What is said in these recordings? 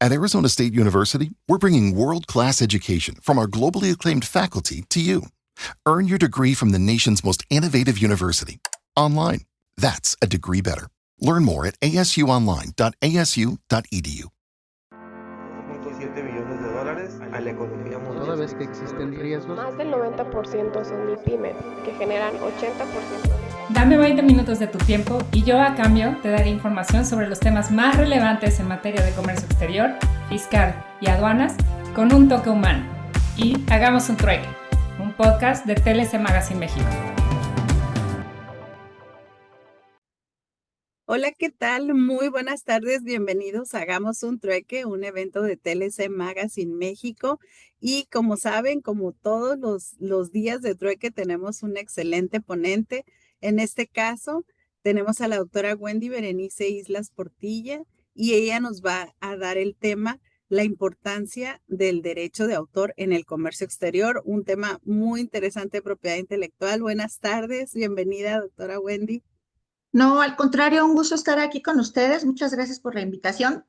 At Arizona State University, we're bringing world-class education from our globally acclaimed faculty to you. Earn your degree from the nation's most innovative university. Online. That's a degree better. Learn more at asuonline.asu.edu. $7 millones a la economía mundial. Toda vez que existen riesgos. Más del 90% son MIPYMES, que generan 80%. Dame 20 minutos de tu tiempo y yo a cambio te daré información sobre los temas más relevantes en materia de comercio exterior, fiscal y aduanas con un toque humano. Y hagamos un trueque, un podcast de TLC Magazine México. Hola, ¿qué tal? Muy buenas tardes, bienvenidos a Hagamos un Trueque, un evento de TLC Magazine México. Y como saben, como todos los días de trueque, tenemos un excelente ponente. En este caso, tenemos a la doctora Wendy Berenice Islas Portilla y ella nos va a dar el tema, la importancia del derecho de autor en el comercio exterior, un tema muy interesante de propiedad intelectual. Buenas tardes, bienvenida, doctora Wendy. No, al contrario, un gusto estar aquí con ustedes. Muchas gracias por la invitación,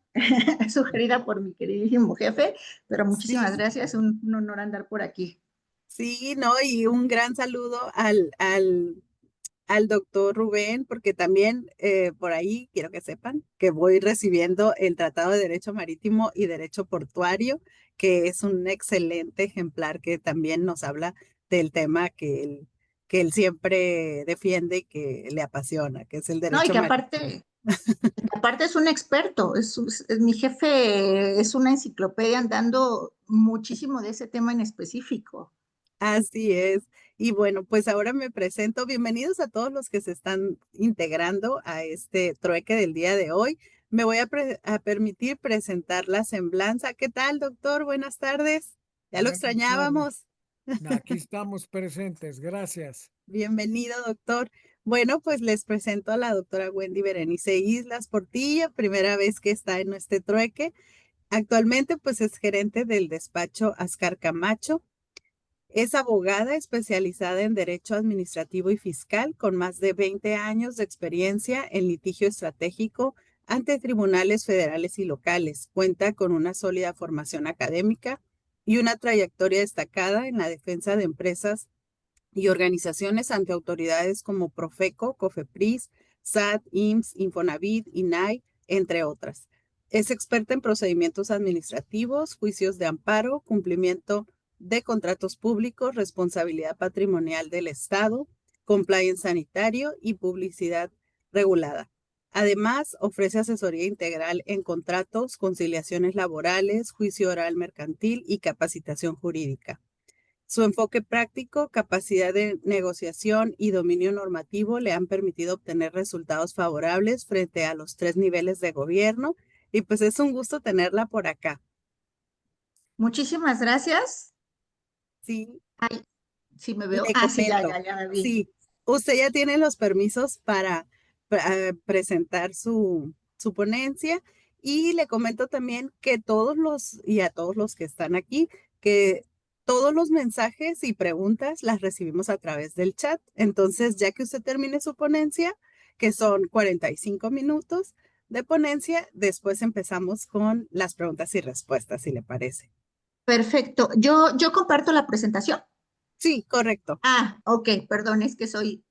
sugerida por mi queridísimo jefe, pero muchísimas gracias, un honor andar por aquí. Sí, no, y un gran saludo al doctor Rubén, porque también por ahí quiero que sepan que voy recibiendo el Tratado de Derecho Marítimo y Derecho Portuario, que es un excelente ejemplar que también nos habla del tema que él siempre defiende y que le apasiona, que es el derecho No, y que marítimo. aparte es un experto, mi jefe es una enciclopedia andando muchísimo de ese tema en específico. Así es. Y bueno, pues ahora me presento. Bienvenidos a todos los que se están integrando a este trueque del día de hoy. Me voy a permitir presentar la semblanza. ¿Qué tal, doctor? Buenas tardes. Ya lo extrañábamos. Aquí estamos presentes, gracias. Bienvenido, doctor. Bueno, pues les presento a la doctora Wendy Berenice Islas Portilla, primera vez que está en nuestro trueque. Actualmente, pues es gerente del despacho Ascar Camacho. Es abogada especializada en Derecho Administrativo y Fiscal, con más de 20 años de experiencia en litigio estratégico ante tribunales federales y locales. Cuenta con una sólida formación académica y una trayectoria destacada en la defensa de empresas y organizaciones ante autoridades como Profeco, Cofepris, SAT, IMSS, Infonavit, INAI, entre otras. Es experta en procedimientos administrativos, juicios de amparo, cumplimiento de contratos públicos, responsabilidad patrimonial del Estado, compliance sanitario y publicidad regulada. Además, ofrece asesoría integral en contratos, conciliaciones laborales, juicio oral mercantil y capacitación jurídica. Su enfoque práctico, capacidad de negociación y dominio normativo le han permitido obtener resultados favorables frente a los 3 niveles de gobierno y pues es un gusto tenerla por acá. Muchísimas gracias. Sí. Ay, sí me veo. Le Sí, comento. ya me vi. Sí, usted ya tiene los permisos para presentar su ponencia y le comento también que a todos los que están aquí, que todos los mensajes y preguntas las recibimos a través del chat. Entonces, ya que usted termine su ponencia, que son 45 minutos de ponencia, después empezamos con las preguntas y respuestas, si le parece. Perfecto. Yo comparto la presentación. Sí, correcto. Ok, perdón, es que soy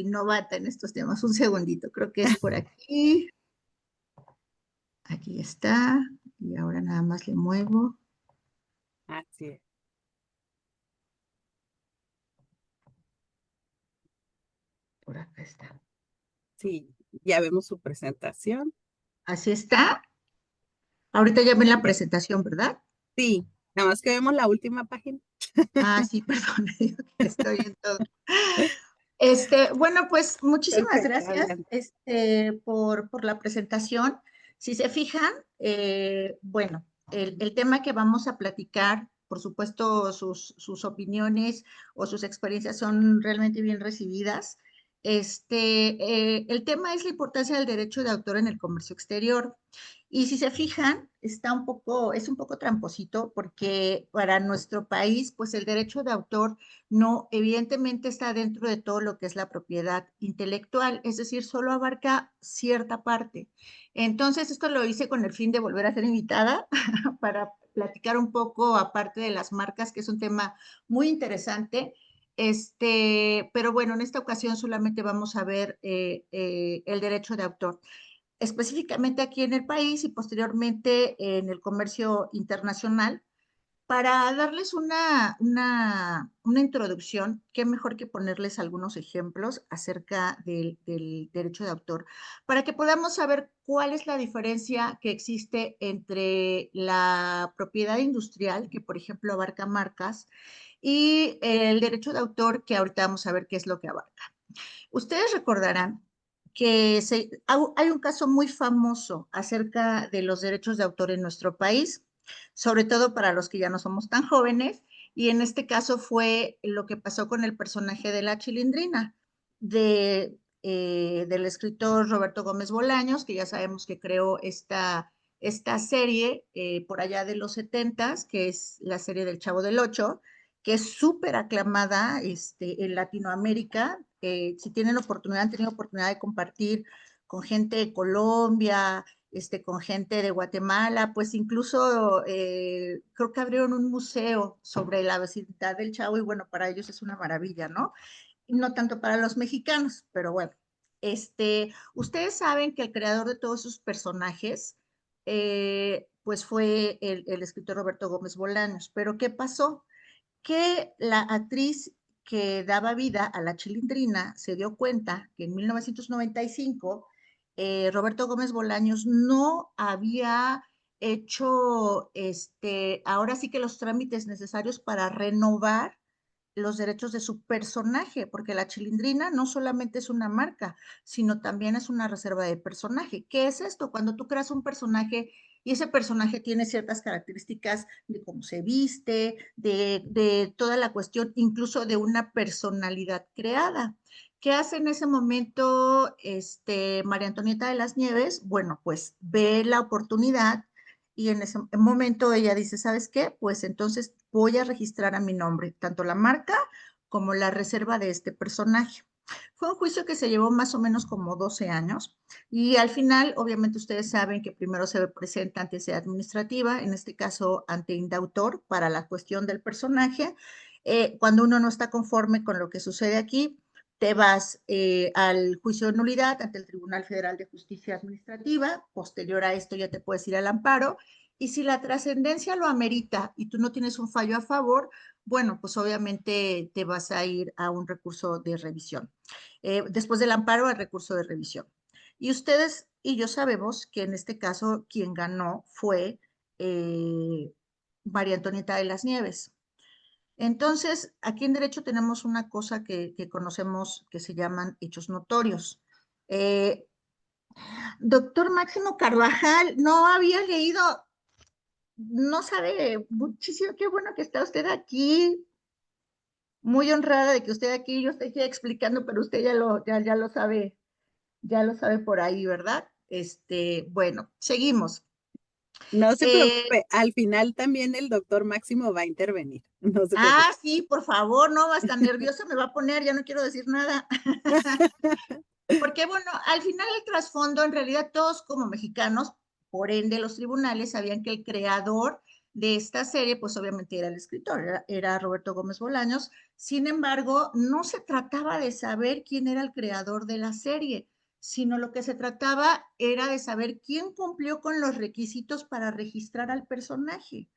novata en estos temas. Un segundito, creo que es por aquí. Aquí está. Y ahora nada más le muevo. Así es. Por acá está. Sí, ya vemos su presentación. Así está. Ahorita ya ven la presentación, ¿verdad? Sí, nada más que vemos la última página. Sí, perdón, estoy en todo. Bueno, pues muchísimas Perfecto, gracias por la presentación. Si se fijan, bueno, el tema que vamos a platicar, por supuesto, sus opiniones o sus experiencias son realmente bien recibidas. El tema es la importancia del derecho de autor en el comercio exterior. Y si se fijan, es un poco tramposito porque para nuestro país, pues el derecho de autor no, evidentemente está dentro de todo lo que es la propiedad intelectual, es decir, solo abarca cierta parte. Entonces, esto lo hice con el fin de volver a ser invitada para platicar un poco, aparte de las marcas, que es un tema muy interesante. Pero bueno, en esta ocasión solamente vamos a ver el derecho de autor específicamente aquí en el país y posteriormente en el comercio internacional. Para darles una introducción, qué mejor que ponerles algunos ejemplos acerca del derecho de autor, para que podamos saber cuál es la diferencia que existe entre la propiedad industrial, que por ejemplo abarca marcas, y el derecho de autor, que ahorita vamos a ver qué es lo que abarca. Ustedes recordarán que hay un caso muy famoso acerca de los derechos de autor en nuestro país, sobre todo para los que ya no somos tan jóvenes, y en este caso fue lo que pasó con el personaje de la Chilindrina, del escritor Roberto Gómez Bolaños, que ya sabemos que creó esta serie por allá de los 70s, que es la serie del Chavo del Ocho, que es súper aclamada en Latinoamérica. Si tienen oportunidad, han tenido oportunidad de compartir con gente de Colombia, con gente de Guatemala, pues incluso creo que abrieron un museo sobre la vecindad del Chavo y bueno, para ellos es una maravilla, ¿no? No tanto para los mexicanos, pero bueno. Ustedes saben que el creador de todos esos personajes, pues fue el escritor Roberto Gómez Bolaños. Pero ¿qué pasó? Que la actriz que daba vida a la Chilindrina se dio cuenta que en 1995 Roberto Gómez Bolaños no había hecho, ahora sí que los trámites necesarios para renovar los derechos de su personaje, porque la Chilindrina no solamente es una marca, sino también es una reserva de personaje. ¿Qué es esto? Cuando tú creas un personaje y ese personaje tiene ciertas características de cómo se viste, de toda la cuestión, incluso de una personalidad creada. ¿Qué hace en ese momento María Antonieta de las Nieves? Bueno, pues ve la oportunidad y en ese momento ella dice, ¿sabes qué? Pues entonces voy a registrar a mi nombre, tanto la marca como la reserva de este personaje. Fue un juicio que se llevó más o menos como 12 años y al final, obviamente ustedes saben que primero se presenta ante sede administrativa, en este caso ante indautor para la cuestión del personaje. Cuando uno no está conforme con lo que sucede aquí, te vas al juicio de nulidad ante el Tribunal Federal de Justicia Administrativa, posterior a esto ya te puedes ir al amparo, y si la trascendencia lo amerita y tú no tienes un fallo a favor, bueno, pues obviamente te vas a ir a un recurso de revisión. Después del amparo, al recurso de revisión. Y ustedes y yo sabemos que en este caso quien ganó fue María Antonieta de las Nieves. Entonces, aquí en derecho tenemos una cosa que conocemos que se llaman hechos notorios. Doctor Máximo Carvajal, no había leído, no sabe muchísimo, qué bueno que está usted aquí, muy honrada de que usted aquí, yo estoy aquí explicando, pero usted ya lo sabe por ahí, ¿verdad? Bueno, seguimos. No se Eh, preocupe, al final también el doctor Máximo va a intervenir. No se preocupe. sí, por favor, no, hasta nerviosa me va a poner, ya no quiero decir nada. Porque bueno, al final el trasfondo, en realidad todos como mexicanos, por ende los tribunales sabían que el creador de esta serie, pues obviamente era el escritor, era Roberto Gómez Bolaños. Sin embargo, no se trataba de saber quién era el creador de la serie, sino lo que se trataba era de saber quién cumplió con los requisitos para registrar al personaje.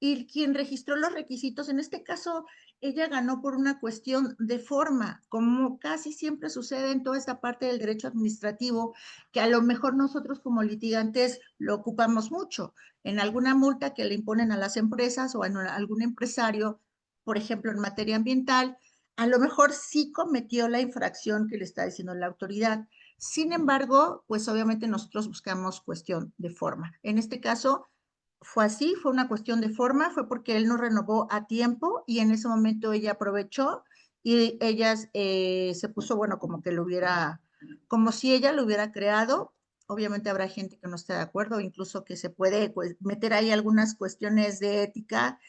Y quien registró los requisitos, en este caso, ella ganó por una cuestión de forma, como casi siempre sucede en toda esta parte del derecho administrativo, que a lo mejor nosotros como litigantes lo ocupamos mucho. En alguna multa que le imponen a las empresas o a algún empresario, por ejemplo, en materia ambiental, a lo mejor sí cometió la infracción que le está diciendo la autoridad. Sin embargo, pues obviamente nosotros buscamos cuestión de forma. En este caso, fue así, fue una cuestión de forma, fue porque él no renovó a tiempo y en ese momento ella aprovechó y ella se puso, bueno, como que lo hubiera, como si ella lo hubiera creado obviamente habrá gente que no esté de acuerdo, incluso que se puede pues, meter ahí algunas cuestiones de ética,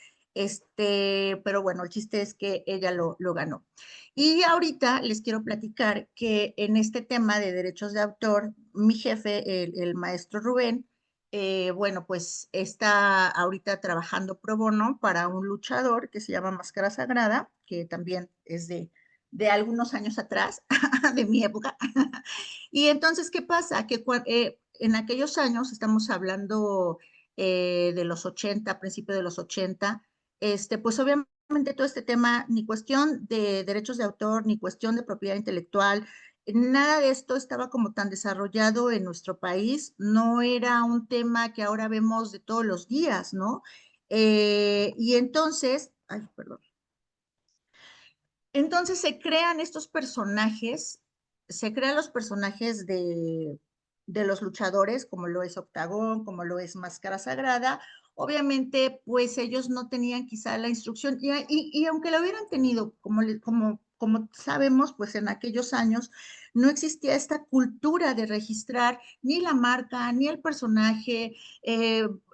pero bueno, el chiste es que ella lo ganó. Y ahorita les quiero platicar que en este tema de derechos de autor, mi jefe, el maestro Rubén, bueno, pues está ahorita trabajando pro bono para un luchador que se llama Máscara Sagrada, que también es de algunos años atrás, de mi época. Y entonces, ¿qué pasa? Que en aquellos años, estamos hablando de los 80, principios de los 80, pues obviamente todo este tema, ni cuestión de derechos de autor, ni cuestión de propiedad intelectual, nada de esto estaba como tan desarrollado en nuestro país, no era un tema que ahora vemos de todos los días, ¿no? Y entonces, ay, perdón. Entonces se crean estos personajes, se crean los personajes de los luchadores, como lo es Octagón, como lo es Máscara Sagrada. Obviamente, pues ellos no tenían quizá la instrucción, y aunque la hubieran tenido, como sabemos, pues en aquellos años no existía esta cultura de registrar ni la marca, ni el personaje,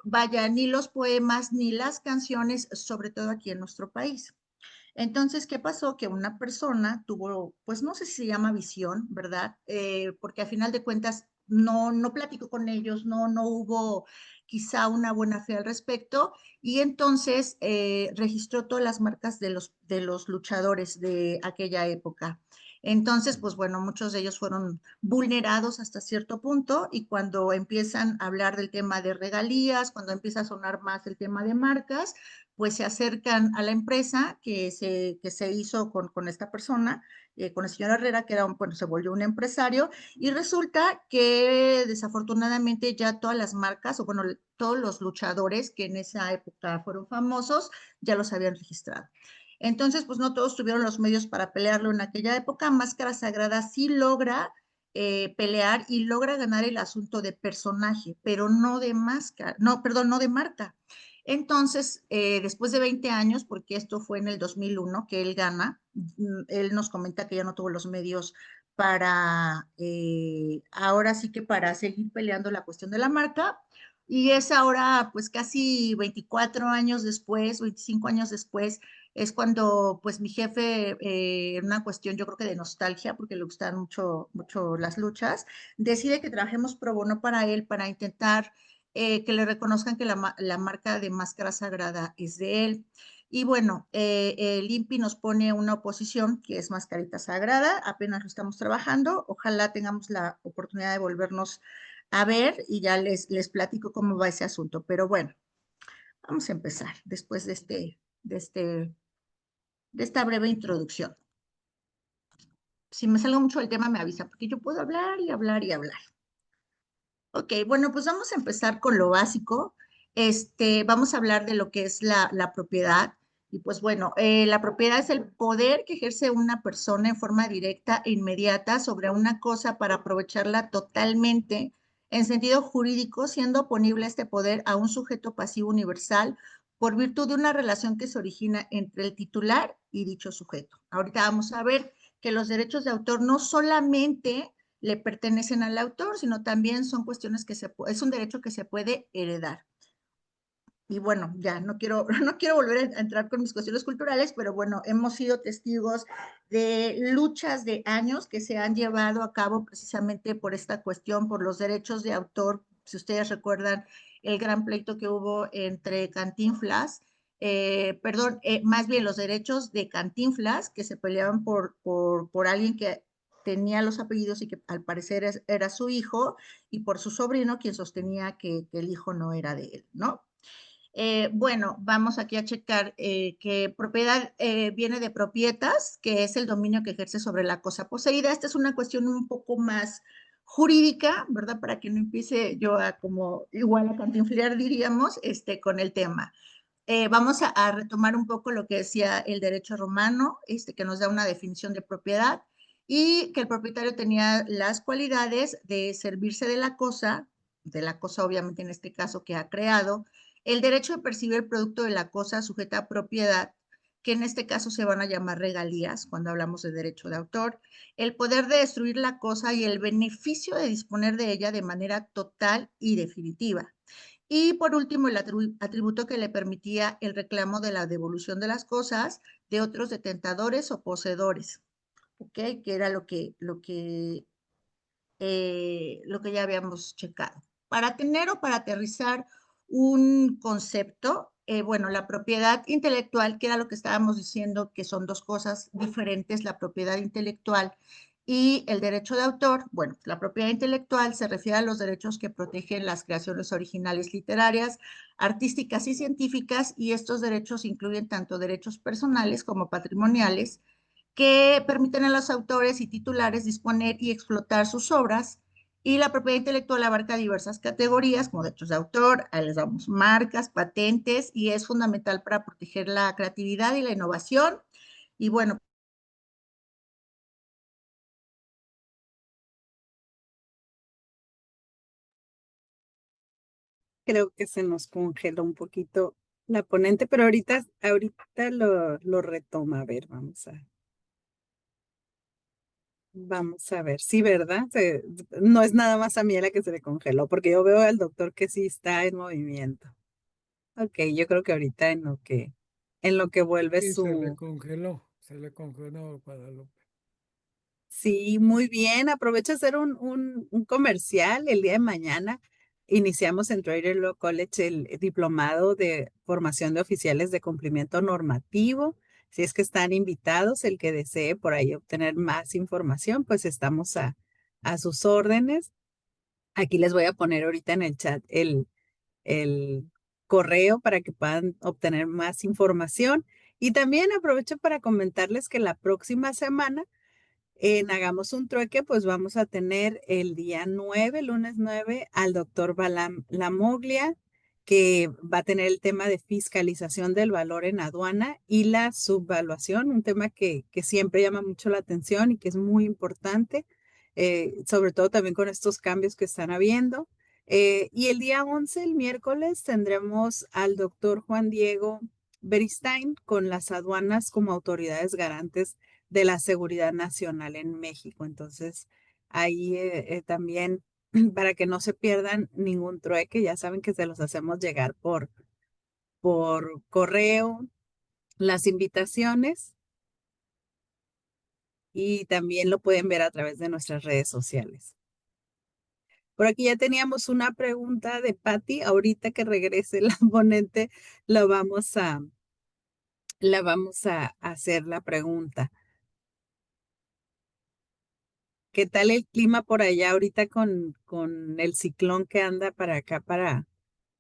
vaya, ni los poemas, ni las canciones, sobre todo aquí en nuestro país. Entonces, ¿qué pasó? Que una persona tuvo, pues no sé si se llama visión, ¿verdad? Porque a final de cuentas no platicó con ellos, no hubo quizá una buena fe al respecto, y entonces registró todas las marcas de los luchadores de aquella época. Entonces, pues bueno, muchos de ellos fueron vulnerados hasta cierto punto, y cuando empiezan a hablar del tema de regalías, cuando empieza a sonar más el tema de marcas, pues se acercan a la empresa que se hizo con esta persona, con el señor Herrera, que era bueno, se volvió un empresario, y resulta que desafortunadamente ya todas las marcas, o bueno, todos los luchadores que en esa época fueron famosos, ya los habían registrado. Entonces, pues no todos tuvieron los medios para pelearlo en aquella época. Máscara Sagrada sí logra pelear y logra ganar el asunto de personaje, pero no de máscara, no, perdón, no de marca. Entonces, después de 20 años, porque esto fue en el 2001 que él gana, él nos comenta que ya no tuvo los medios para, ahora sí que para seguir peleando la cuestión de la marca, y es ahora, pues casi 24 años después, 25 años después, es cuando, pues mi jefe, en una cuestión yo creo que de nostalgia, porque le gustan mucho las luchas, decide que trabajemos pro bono para él, para intentar que le reconozcan que la marca de Máscara Sagrada es de él. Y bueno, el INPI nos pone una oposición que es Mascarita Sagrada, apenas lo estamos trabajando, ojalá tengamos la oportunidad de volvernos a ver y ya les platico cómo va ese asunto. Pero bueno, vamos a empezar después de esta breve introducción. Si me salgo mucho del tema me avisa, porque yo puedo hablar y hablar y hablar. Ok, bueno, pues vamos a empezar con lo básico. Vamos a hablar de lo que es la propiedad. Y pues bueno, la propiedad es el poder que ejerce una persona en forma directa e inmediata sobre una cosa para aprovecharla totalmente en sentido jurídico, siendo oponible este poder a un sujeto pasivo universal por virtud de una relación que se origina entre el titular y dicho sujeto. Ahorita vamos a ver que los derechos de autor no solamente le pertenecen al autor, sino también son cuestiones es un derecho que se puede heredar. Y bueno, ya no quiero volver a entrar con mis cuestiones culturales, pero bueno, hemos sido testigos de luchas de años que se han llevado a cabo precisamente por esta cuestión, por los derechos de autor. Si ustedes recuerdan el gran pleito que hubo entre Cantinflas, más bien los derechos de Cantinflas, que se peleaban por alguien que tenía los apellidos y que al parecer era su hijo, y por su sobrino, quien sostenía que el hijo no era de él, ¿no? Bueno, vamos aquí a checar que propiedad viene de propietas, que es el dominio que ejerce sobre la cosa poseída. Esta es una cuestión un poco más jurídica, ¿verdad? Para que no empiece yo a como igual a cantinflear, diríamos, con el tema. Vamos a retomar un poco lo que decía el derecho romano, que nos da una definición de propiedad, y que el propietario tenía las cualidades de servirse de la cosa obviamente en este caso que ha creado, el derecho de percibir el producto de la cosa sujeta a propiedad, que en este caso se van a llamar regalías cuando hablamos de derecho de autor, el poder de destruir la cosa y el beneficio de disponer de ella de manera total y definitiva. Y por último, el atributo que le permitía el reclamo de la devolución de las cosas de otros detentadores o poseedores, ¿ok? Que era lo que ya habíamos checado. Para tener o para aterrizar un concepto, bueno, la propiedad intelectual, que era lo que estábamos diciendo, que son dos cosas diferentes, la propiedad intelectual y el derecho de autor. Bueno, la propiedad intelectual se refiere a los derechos que protegen las creaciones originales literarias, artísticas y científicas, y estos derechos incluyen tanto derechos personales como patrimoniales, que permiten a los autores y titulares disponer y explotar sus obras. Y la propiedad intelectual abarca diversas categorías, como derechos de autor, ahí les damos marcas, patentes, y es fundamental para proteger la creatividad y la innovación. Y bueno, Creo que se nos congeló un poquito la ponente, pero ahorita lo retoma. A ver, vamos a ver. Sí, ¿verdad? No es nada más a mí a la que se le congeló, porque yo veo al doctor que sí está en movimiento. Ok, yo creo que ahorita en lo que vuelve Sí, su. se le congeló Guadalupe. Sí, muy bien. Aprovecho a hacer un comercial el día de mañana. Iniciamos en Trader Law College el diplomado de formación de oficiales de cumplimiento normativo. Si es que están invitados, el que desee por ahí obtener más información, pues estamos a sus órdenes. Aquí les voy a poner ahorita en el chat el correo para que puedan obtener más información. Y también aprovecho para comentarles que la próxima semana en Hagamos un Trueque, pues vamos a tener el día 9, lunes 9, al doctor Balam Lamoglia, que va a tener el tema de fiscalización del valor en aduana y la subvaluación, un tema que siempre llama mucho la atención y que es muy importante, sobre todo también con estos cambios que están habiendo. Y el día 11, el miércoles, tendremos al doctor Juan Diego Beristain con las aduanas como autoridades garantes de la seguridad nacional en México. Entonces, ahí también, para que no se pierdan ningún trueque, ya saben que se los hacemos llegar por correo, las invitaciones, y también lo pueden ver a través de nuestras redes sociales. Por aquí ya teníamos una pregunta de Patti. Ahorita que regrese la ponente, la vamos a hacer la pregunta. ¿Qué tal el clima por allá ahorita con el ciclón que anda para acá, para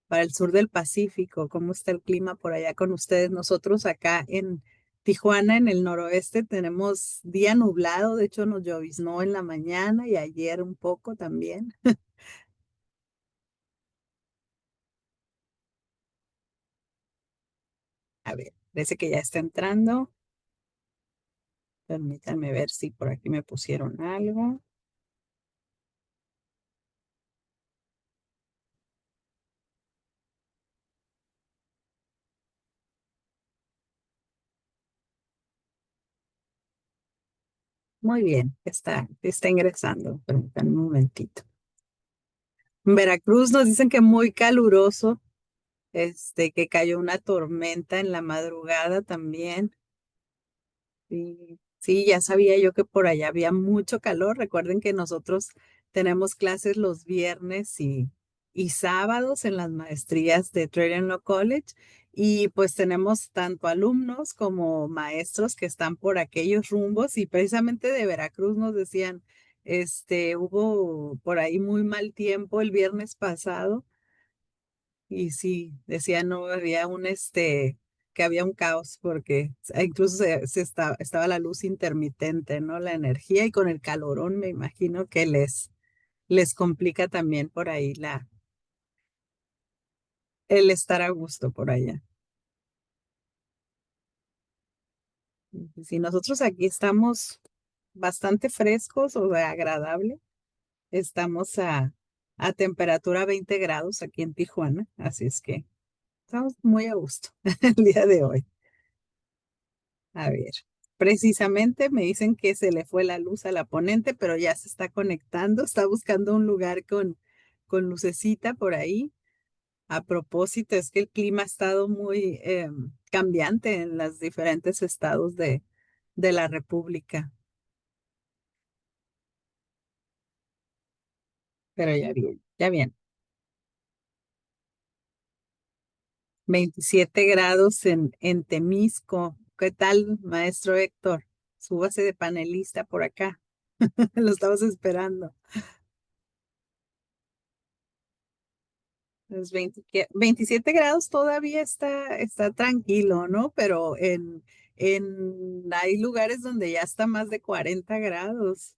el sur del Pacífico? ¿Cómo está el clima por allá con ustedes? Nosotros acá en Tijuana, en el noroeste, tenemos día nublado. De hecho, nos lloviznó en la mañana y ayer un poco también. A ver, parece que ya está entrando. Permítanme ver si por aquí me pusieron algo. Muy bien, está ingresando. Permítanme un momentito. En Veracruz nos dicen que muy caluroso, que cayó una tormenta en la madrugada también. Sí, sí, ya sabía yo que por allá había mucho calor. Recuerden que nosotros tenemos clases los viernes y sábados en las maestrías de Trader Law College, y pues tenemos tanto alumnos como maestros que están por aquellos rumbos, y precisamente de Veracruz nos decían, hubo por ahí muy mal tiempo el viernes pasado. Y sí, decía, no, había que había un caos porque incluso estaba la luz intermitente, ¿no? La energía, y con el calorón me imagino que les complica también por ahí el estar a gusto por allá. Si nosotros aquí estamos bastante frescos, o sea, agradable, estamos a temperatura 20 grados aquí en Tijuana, así es que estamos muy a gusto el día de hoy. A ver, precisamente me dicen que se le fue la luz a la ponente, pero ya se está conectando, está buscando un lugar con lucecita por ahí. A propósito, es que el clima ha estado muy cambiante en los diferentes estados de la República, pero ya bien, ya bien. 27 grados en Temisco. ¿Qué tal, maestro Héctor? Súbase de panelista por acá. Lo estamos esperando. Los 27 grados todavía está tranquilo, ¿no? Pero hay lugares donde ya está más de 40 grados.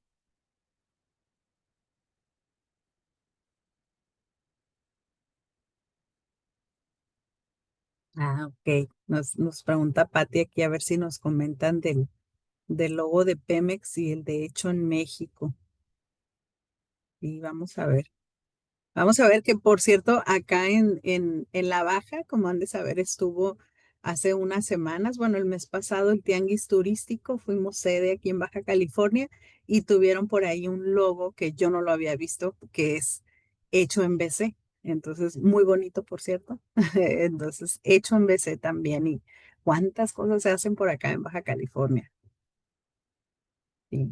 Ah, ok. Nos pregunta Pati aquí a ver si nos comentan del logo de Pemex y el de hecho en México. Y vamos a ver. Vamos a ver que, por cierto, acá en La Baja, como han de saber, estuvo hace unas semanas, bueno, el mes pasado, el Tianguis Turístico, fuimos sede aquí en Baja California y tuvieron por ahí un logo que yo no lo había visto, que es hecho en BC. Entonces, muy bonito, por cierto. Entonces, hecho en BC también. Y cuántas cosas se hacen por acá en Baja California. Sí.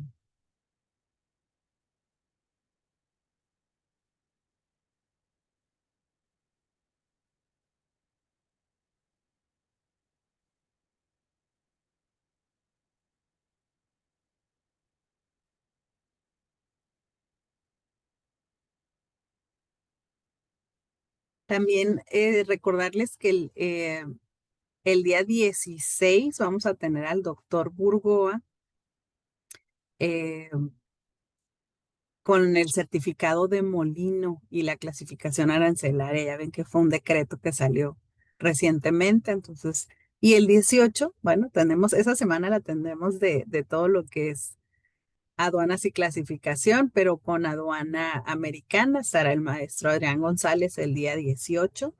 También recordarles que el día 16 vamos a tener al doctor Burgoa eh, con el certificado de molino y la clasificación arancelaria. Ya ven que fue un decreto que salió recientemente, entonces, y el 18, bueno, esa semana la tendremos de todo lo que es aduanas y clasificación, pero con aduana americana estará el maestro Adrián González el día 18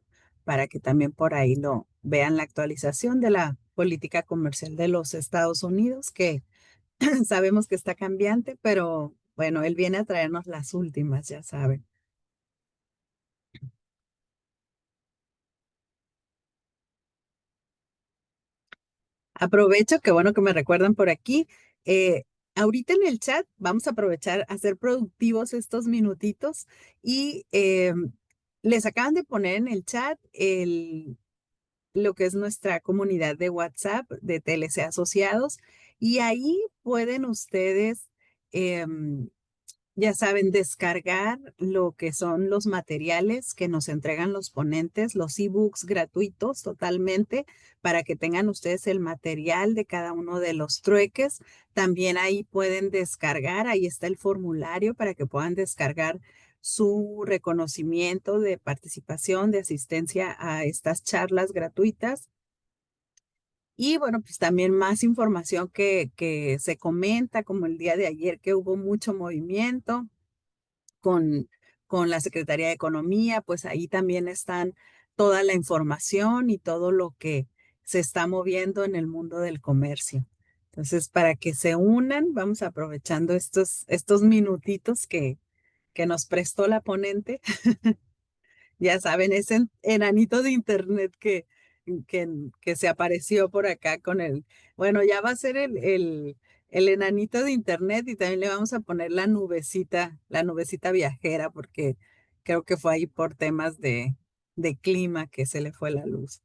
para que también por ahí lo vean la actualización de la política comercial de los Estados Unidos, que sabemos que está cambiante, pero bueno, él viene a traernos las últimas, ya saben. Aprovecho, que bueno que me recuerdan por aquí. eh, Ahorita en el chat vamos a aprovechar a ser productivos estos minutitos y les acaban de poner en el chat lo que es nuestra comunidad de WhatsApp de TLC Asociados y ahí pueden ustedes em, ya saben, descargar lo que son los materiales que nos entregan los ponentes, los ebooks gratuitos totalmente, para que tengan ustedes el material de cada uno de los trueques. También ahí pueden descargar, ahí está el formulario para que puedan descargar su reconocimiento de participación, de asistencia a estas charlas gratuitas. Y bueno, pues también más información que se comenta, como el día de ayer que hubo mucho movimiento con, con la Secretaría de Economía, pues ahí también están toda la información y todo lo que se está moviendo en el mundo del comercio. Entonces, para que se unan, vamos aprovechando estos minutitos que nos prestó la ponente. Ya saben, ese enanito de internet que se apareció por acá con bueno, ya va a ser el enanito de internet y también le vamos a poner la nubecita viajera, porque creo que fue ahí por temas de clima que se le fue la luz.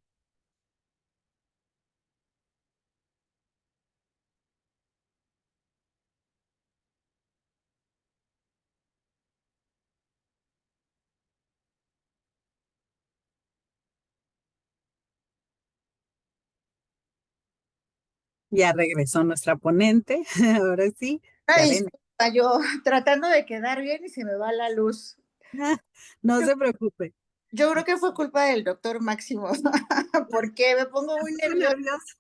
Ya regresó nuestra ponente, ahora sí, ya Ay, ven. disculpa, yo tratando de quedar bien y se me va la luz. No Yo, se preocupe. yo creo que fue culpa del doctor Máximo, porque me pongo muy Estoy nerviosa. nerviosa.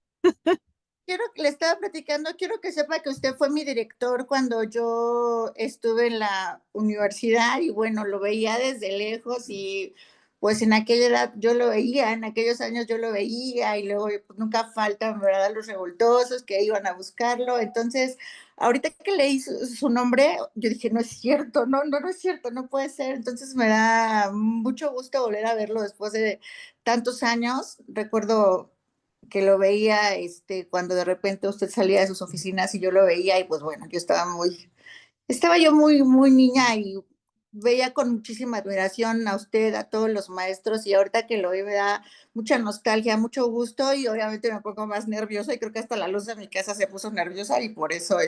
Quiero que le estaba platicando, quiero que sepa que usted fue mi director cuando yo estuve en la universidad y bueno, lo veía desde lejos y pues en aquella edad yo lo veía, en aquellos años yo lo veía y luego pues, nunca faltan, ¿verdad? Los revoltosos que iban a buscarlo. Entonces, ahorita que leí su nombre, yo dije, no es cierto, no es cierto, no puede ser. Entonces me da mucho gusto volver a verlo después de tantos años. Recuerdo que lo veía cuando de repente usted salía de sus oficinas y yo lo veía y pues bueno, estaba yo muy niña y veía con muchísima admiración a usted, a todos los maestros, y ahorita que lo veo me da mucha nostalgia, mucho gusto, y obviamente me pongo más nerviosa, y creo que hasta la luz de mi casa se puso nerviosa, y por eso,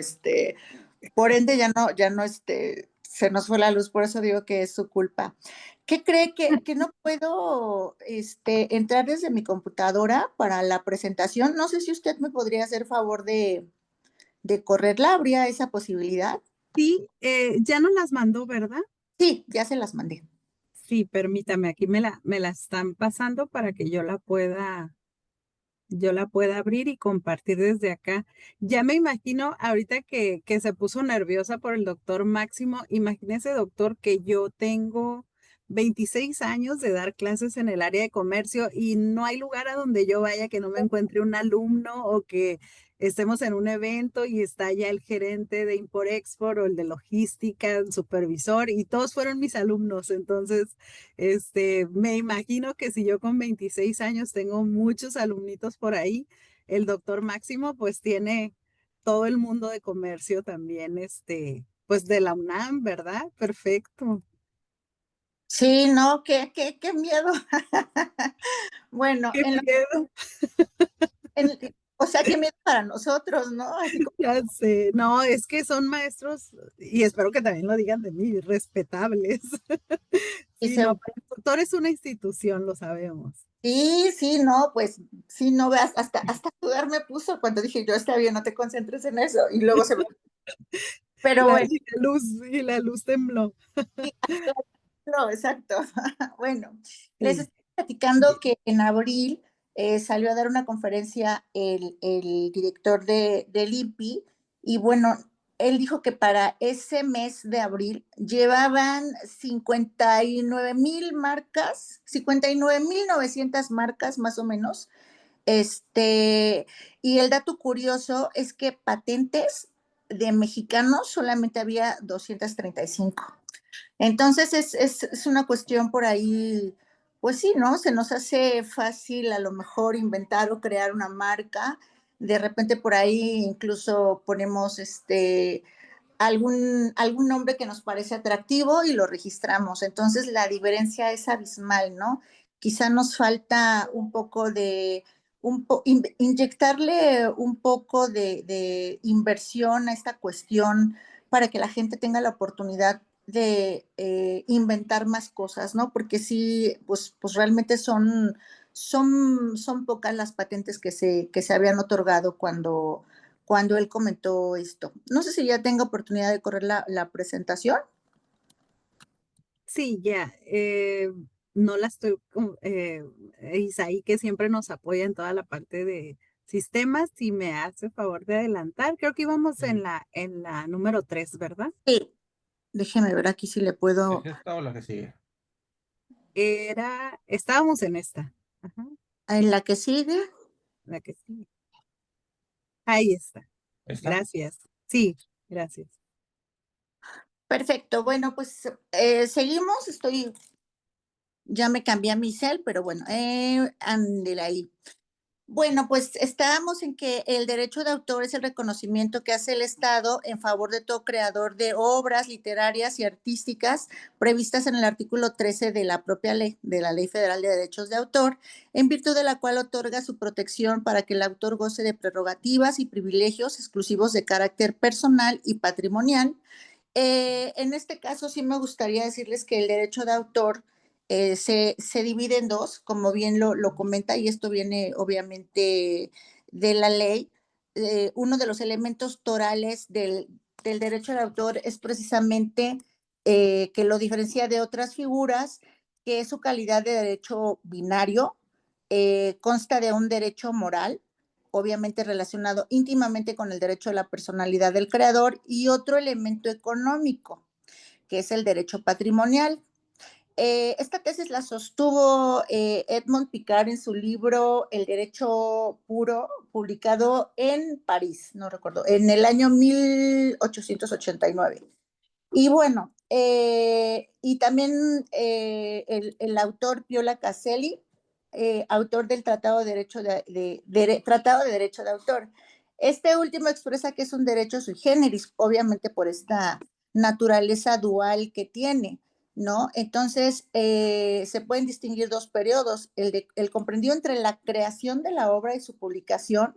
por ende ya no, se nos fue la luz, por eso digo que es su culpa. ¿Qué cree que no puedo, entrar desde mi computadora para la presentación? No sé si usted me podría hacer favor de correrla, ¿habría esa posibilidad? Sí, ya no las mandó, ¿verdad? Sí, ya se las mandé. Sí, permítame, aquí me la están pasando para que yo la pueda abrir y compartir desde acá. Ya me imagino ahorita que se puso nerviosa por el doctor Máximo. Imagínese, doctor, que yo tengo 26 años de dar clases en el área de comercio y no hay lugar a donde yo vaya que no me encuentre un alumno o que estemos en un evento y está ya el gerente de Import-Export o el de logística, el supervisor, y todos fueron mis alumnos. Entonces, me imagino que si yo con 26 años tengo muchos alumnitos por ahí, el doctor Máximo pues tiene todo el mundo de comercio también, pues de la UNAM, ¿verdad? Perfecto. Sí, no, qué miedo. Bueno, Qué miedo, o sea, qué miedo para nosotros, ¿no? Así como, ya sé. No, es que son maestros, y espero que también lo digan de mí, respetables. Sí, dice, no, pero el doctor es una institución, lo sabemos. sí, no, pues, sí, no veas, hasta sudar me puso cuando dije, yo está bien, no te concentres en eso, y luego se me, pero La, bueno, y la luz tembló. sí, no, exacto. Bueno, les Sí, estoy platicando que en abril salió a dar una conferencia el director del INPI y bueno, él dijo que para ese mes de abril llevaban 59,000 marcas, 59,900 marcas más o menos. Y el dato curioso es que patentes de mexicanos solamente había 235. Entonces es una cuestión por ahí, pues sí, ¿no? Se nos hace fácil a lo mejor inventar o crear una marca. De repente por ahí incluso ponemos algún nombre que nos parece atractivo y lo registramos. Entonces la diferencia es abismal, ¿no? Quizá nos falta un poco de, inyectarle un poco de inversión a esta cuestión para que la gente tenga la oportunidad de inventar más cosas, ¿no? Porque sí, pues realmente son pocas las patentes que se habían otorgado cuando él comentó esto. No sé si ya tengo oportunidad de correr la presentación. sí, ya. No la estoy, Isaí, que siempre nos apoya en toda la parte de sistemas, si me hace favor de adelantar. Creo que íbamos en Sí. la número 3, ¿verdad? Sí, déjeme ver aquí si le ¿Es puedo. esta o la que sigue? Estábamos en esta. Ajá, En la que sigue. la que sí. Ahí está. ¿Esta? Gracias. Sí, gracias. Perfecto. Bueno, pues seguimos. Ya me cambié a mi cel, pero bueno, ándele ahí. Bueno, pues estábamos en que el derecho de autor es el reconocimiento que hace el Estado en favor de todo creador de obras literarias y artísticas previstas en el artículo 13 de la propia ley, de la Ley Federal de Derechos de Autor, en virtud de la cual otorga su protección para que el autor goce de prerrogativas y privilegios exclusivos de carácter personal y patrimonial. En este caso sí me gustaría decirles que el derecho de autor se divide en dos, como bien lo comenta, y esto viene obviamente de la ley. Uno de los elementos torales del derecho de autor es precisamente que lo diferencia de otras figuras, que es su calidad de derecho binario, consta de un derecho moral, obviamente relacionado íntimamente con el derecho a la personalidad del creador, y otro elemento económico, que es el derecho patrimonial. Esta tesis la sostuvo Edmond Picard en su libro El Derecho Puro, publicado en París, no recuerdo, en el año 1889. Y bueno, y también el autor Piola Caselli, autor del Tratado de Tratado de Derecho de Autor. Este último expresa que es un derecho sui generis, obviamente por esta naturaleza dual que tiene, ¿no? Entonces, se pueden distinguir dos periodos, el comprendido entre la creación de la obra y su publicación,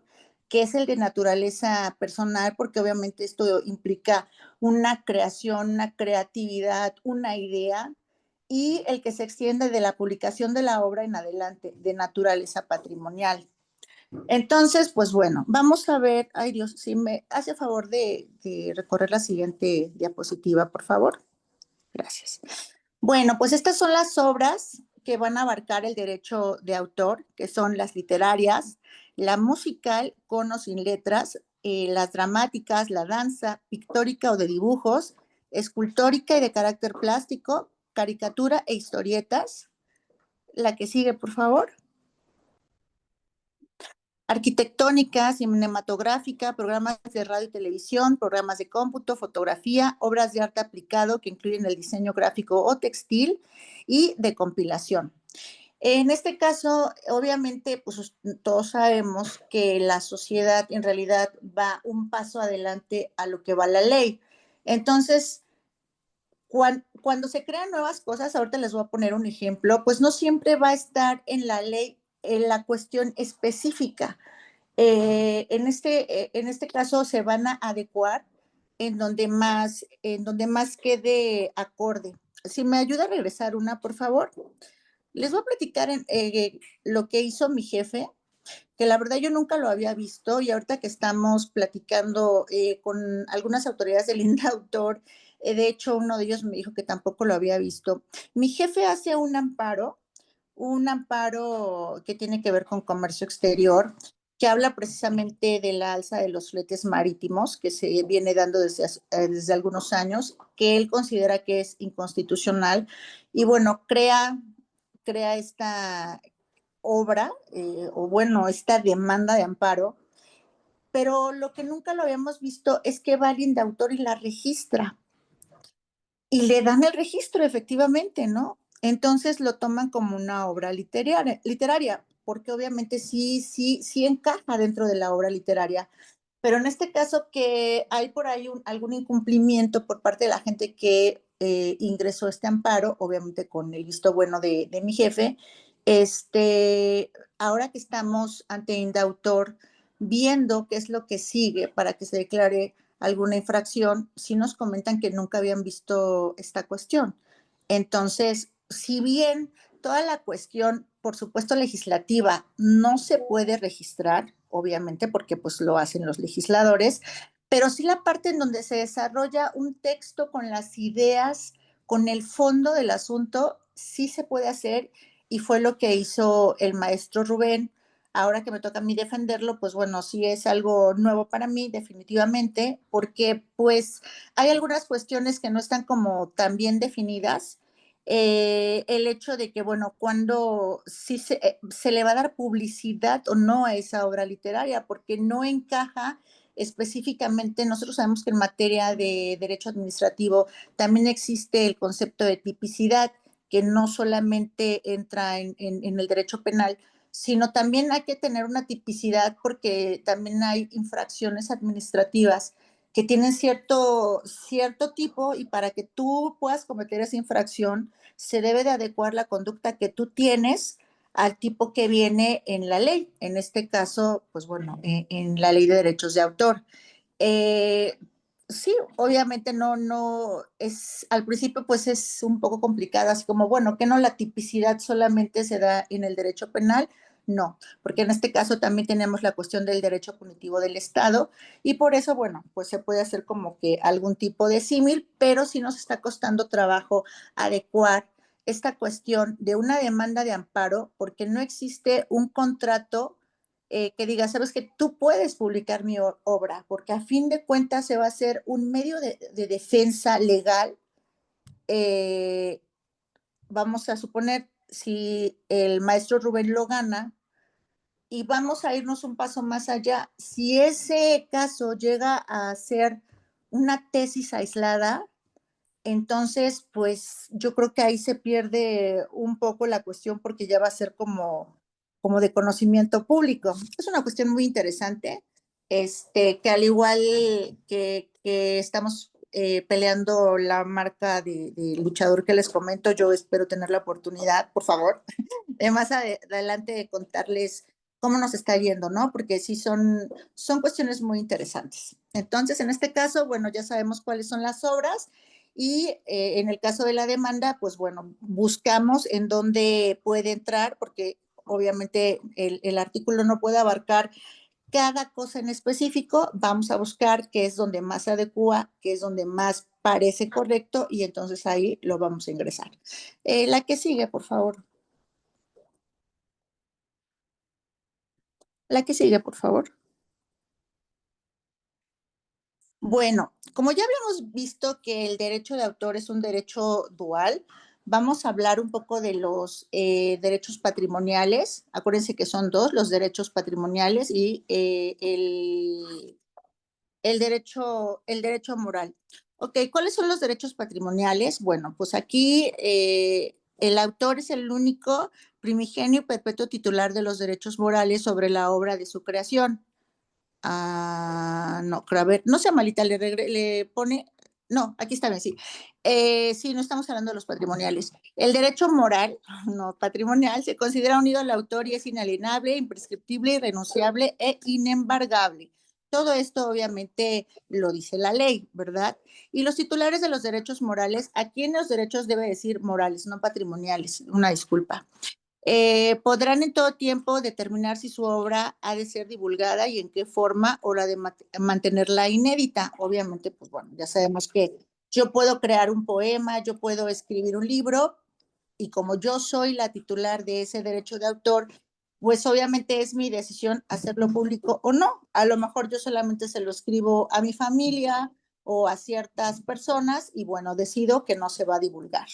que es el de naturaleza personal, porque obviamente esto implica una creación, una creatividad, una idea, y el que se extiende de la publicación de la obra en adelante, de naturaleza patrimonial. Entonces, pues bueno, vamos a ver, ay Dios, si me hace favor de recorrer la siguiente diapositiva, por favor. Gracias. Bueno, pues estas son las obras que van a abarcar el derecho de autor, que son las literarias, la musical, con o sin letras, las dramáticas, la danza, pictórica o de dibujos, escultórica y de carácter plástico, caricatura e historietas. La que sigue, por favor. Arquitectónica, cinematográfica, programas de radio y televisión, programas de cómputo, fotografía, obras de arte aplicado que incluyen el diseño gráfico o textil y de compilación. En este caso, obviamente, pues todos sabemos que la sociedad en realidad va un paso adelante a lo que va la ley. Entonces, cuando se crean nuevas cosas, ahorita les voy a poner un ejemplo, pues no siempre va a estar en la ley en la cuestión específica. En este caso se van a adecuar en donde más quede acorde. Si me ayuda a regresar una, por favor. Les voy a platicar lo que hizo mi jefe, que la verdad yo nunca lo había visto, y ahorita que estamos platicando con algunas autoridades del INDAUTOR, de hecho uno de ellos me dijo que tampoco lo había visto. Mi jefe hace un amparo que tiene que ver con comercio exterior, que habla precisamente de la alza de los fletes marítimos que se viene dando desde algunos años, que él considera que es inconstitucional, y bueno, crea esta obra, o bueno, esta demanda de amparo, pero lo que nunca lo habíamos visto es que va alguien de autor y la registra. Y le dan el registro, efectivamente, ¿no? Entonces lo toman como una obra literaria, porque obviamente sí encaja dentro de la obra literaria. Pero en este caso que hay por ahí algún incumplimiento por parte de la gente que ingresó este amparo, obviamente con el visto bueno de mi jefe, ahora que estamos ante Indautor viendo qué es lo que sigue para que se declare alguna infracción, sí nos comentan que nunca habían visto esta cuestión. Entonces, si bien toda la cuestión, por supuesto, legislativa no se puede registrar, obviamente, porque pues lo hacen los legisladores, pero sí la parte en donde se desarrolla un texto con las ideas, con el fondo del asunto, sí se puede hacer, y fue lo que hizo el maestro Rubén. Ahora que me toca a mí defenderlo, pues bueno, sí es algo nuevo para mí, definitivamente, porque pues hay algunas cuestiones que no están como tan bien definidas. El hecho de que, bueno, cuando sí se le va a dar publicidad o no a esa obra literaria, porque no encaja específicamente. Nosotros sabemos que en materia de derecho administrativo también existe el concepto de tipicidad, que no solamente entra en el derecho penal, sino también hay que tener una tipicidad porque también hay infracciones administrativas que tienen cierto tipo, y para que tú puedas cometer esa infracción se debe de adecuar la conducta que tú tienes al tipo que viene en la ley, en este caso, pues bueno, en la ley de derechos de autor. Eh, sí, obviamente no es, al principio pues es un poco complicado, así como, bueno, que no la tipicidad solamente se da en el derecho penal. No, porque en este caso también tenemos la cuestión del derecho punitivo del Estado, y por eso, bueno, pues se puede hacer como que algún tipo de símil, pero sí nos está costando trabajo adecuar esta cuestión de una demanda de amparo, porque no existe un contrato que diga, sabes que tú puedes publicar mi obra, porque a fin de cuentas se va a hacer un medio de defensa legal, eh, vamos a suponer, si el maestro Rubén lo gana, y vamos a irnos un paso más allá, si ese caso llega a ser una tesis aislada, entonces, pues yo creo que ahí se pierde un poco la cuestión porque ya va a ser como de conocimiento público. Es una cuestión muy interesante, que al igual que estamos peleando la marca de luchador que les comento, yo espero tener la oportunidad, por favor, de más adelante de contarles cómo nos está yendo, ¿no? Porque sí son cuestiones muy interesantes. Entonces, en este caso, bueno, ya sabemos cuáles son las obras y en el caso de la demanda, pues bueno, buscamos en dónde puede entrar, porque obviamente el artículo no puede abarcar cada cosa en específico, vamos a buscar qué es donde más se adecua, qué es donde más parece correcto y entonces ahí lo vamos a ingresar. La que sigue, por favor. La que sigue, por favor. Bueno, como ya habíamos visto que el derecho de autor es un derecho dual, vamos a hablar un poco de los derechos patrimoniales. Acuérdense que son dos, los derechos patrimoniales y el derecho moral. Ok, ¿cuáles son los derechos patrimoniales? Bueno, pues aquí el autor es el único primigenio y perpetuo titular de los derechos morales sobre la obra de su creación. No, creo, a ver, no sea malita, le pone, no, aquí está bien, sí. Sí, no estamos hablando de los patrimoniales. El derecho moral, no patrimonial, se considera unido al autor y es inalienable, imprescriptible, irrenunciable e inembargable. Todo esto obviamente lo dice la ley, ¿verdad? Y los titulares de los derechos morales, aquí en los derechos debe decir morales, no patrimoniales, una disculpa. Podrán en todo tiempo determinar si su obra ha de ser divulgada y en qué forma o la de mantenerla inédita. Obviamente, pues bueno, ya sabemos que yo puedo crear un poema, yo puedo escribir un libro y como yo soy la titular de ese derecho de autor, pues obviamente es mi decisión hacerlo público o no. A lo mejor yo solamente se lo escribo a mi familia o a ciertas personas y bueno, decido que no se va a divulgar.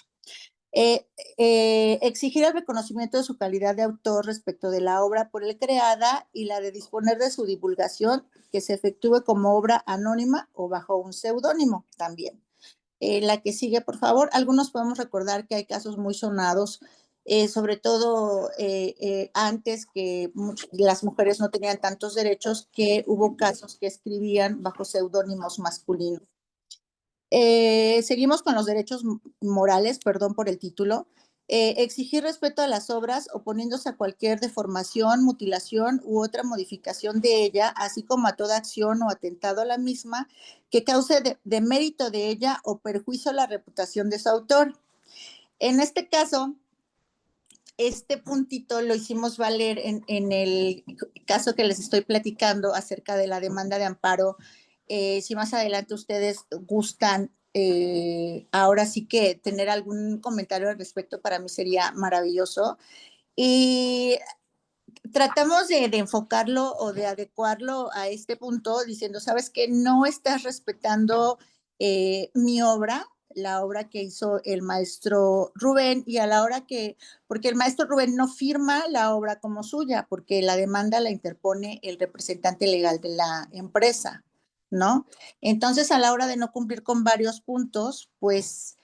Exigir el reconocimiento de su calidad de autor respecto de la obra por él creada y la de disponer de su divulgación que se efectúe como obra anónima o bajo un seudónimo también. La que sigue, por favor. Algunos podemos recordar que hay casos muy sonados, sobre todo antes que las mujeres no tenían tantos derechos, que hubo casos que escribían bajo seudónimos masculinos. Seguimos con los derechos morales, perdón por el título. Exigir respeto a las obras oponiéndose a cualquier deformación, mutilación u otra modificación de ella, así como a toda acción o atentado a la misma que cause de mérito de ella o perjuicio a la reputación de su autor. En este caso, este puntito lo hicimos valer en el caso que les estoy platicando acerca de la demanda de amparo. Si más adelante ustedes gustan, ahora sí que tener algún comentario al respecto para mí sería maravilloso. Y tratamos de enfocarlo o de adecuarlo a este punto diciendo, sabes que no estás respetando mi obra, la obra que hizo el maestro Rubén y a la hora que, porque el maestro Rubén no firma la obra como suya, porque la demanda la interpone el representante legal de la empresa, ¿no? Entonces, a la hora de no cumplir con varios puntos, pues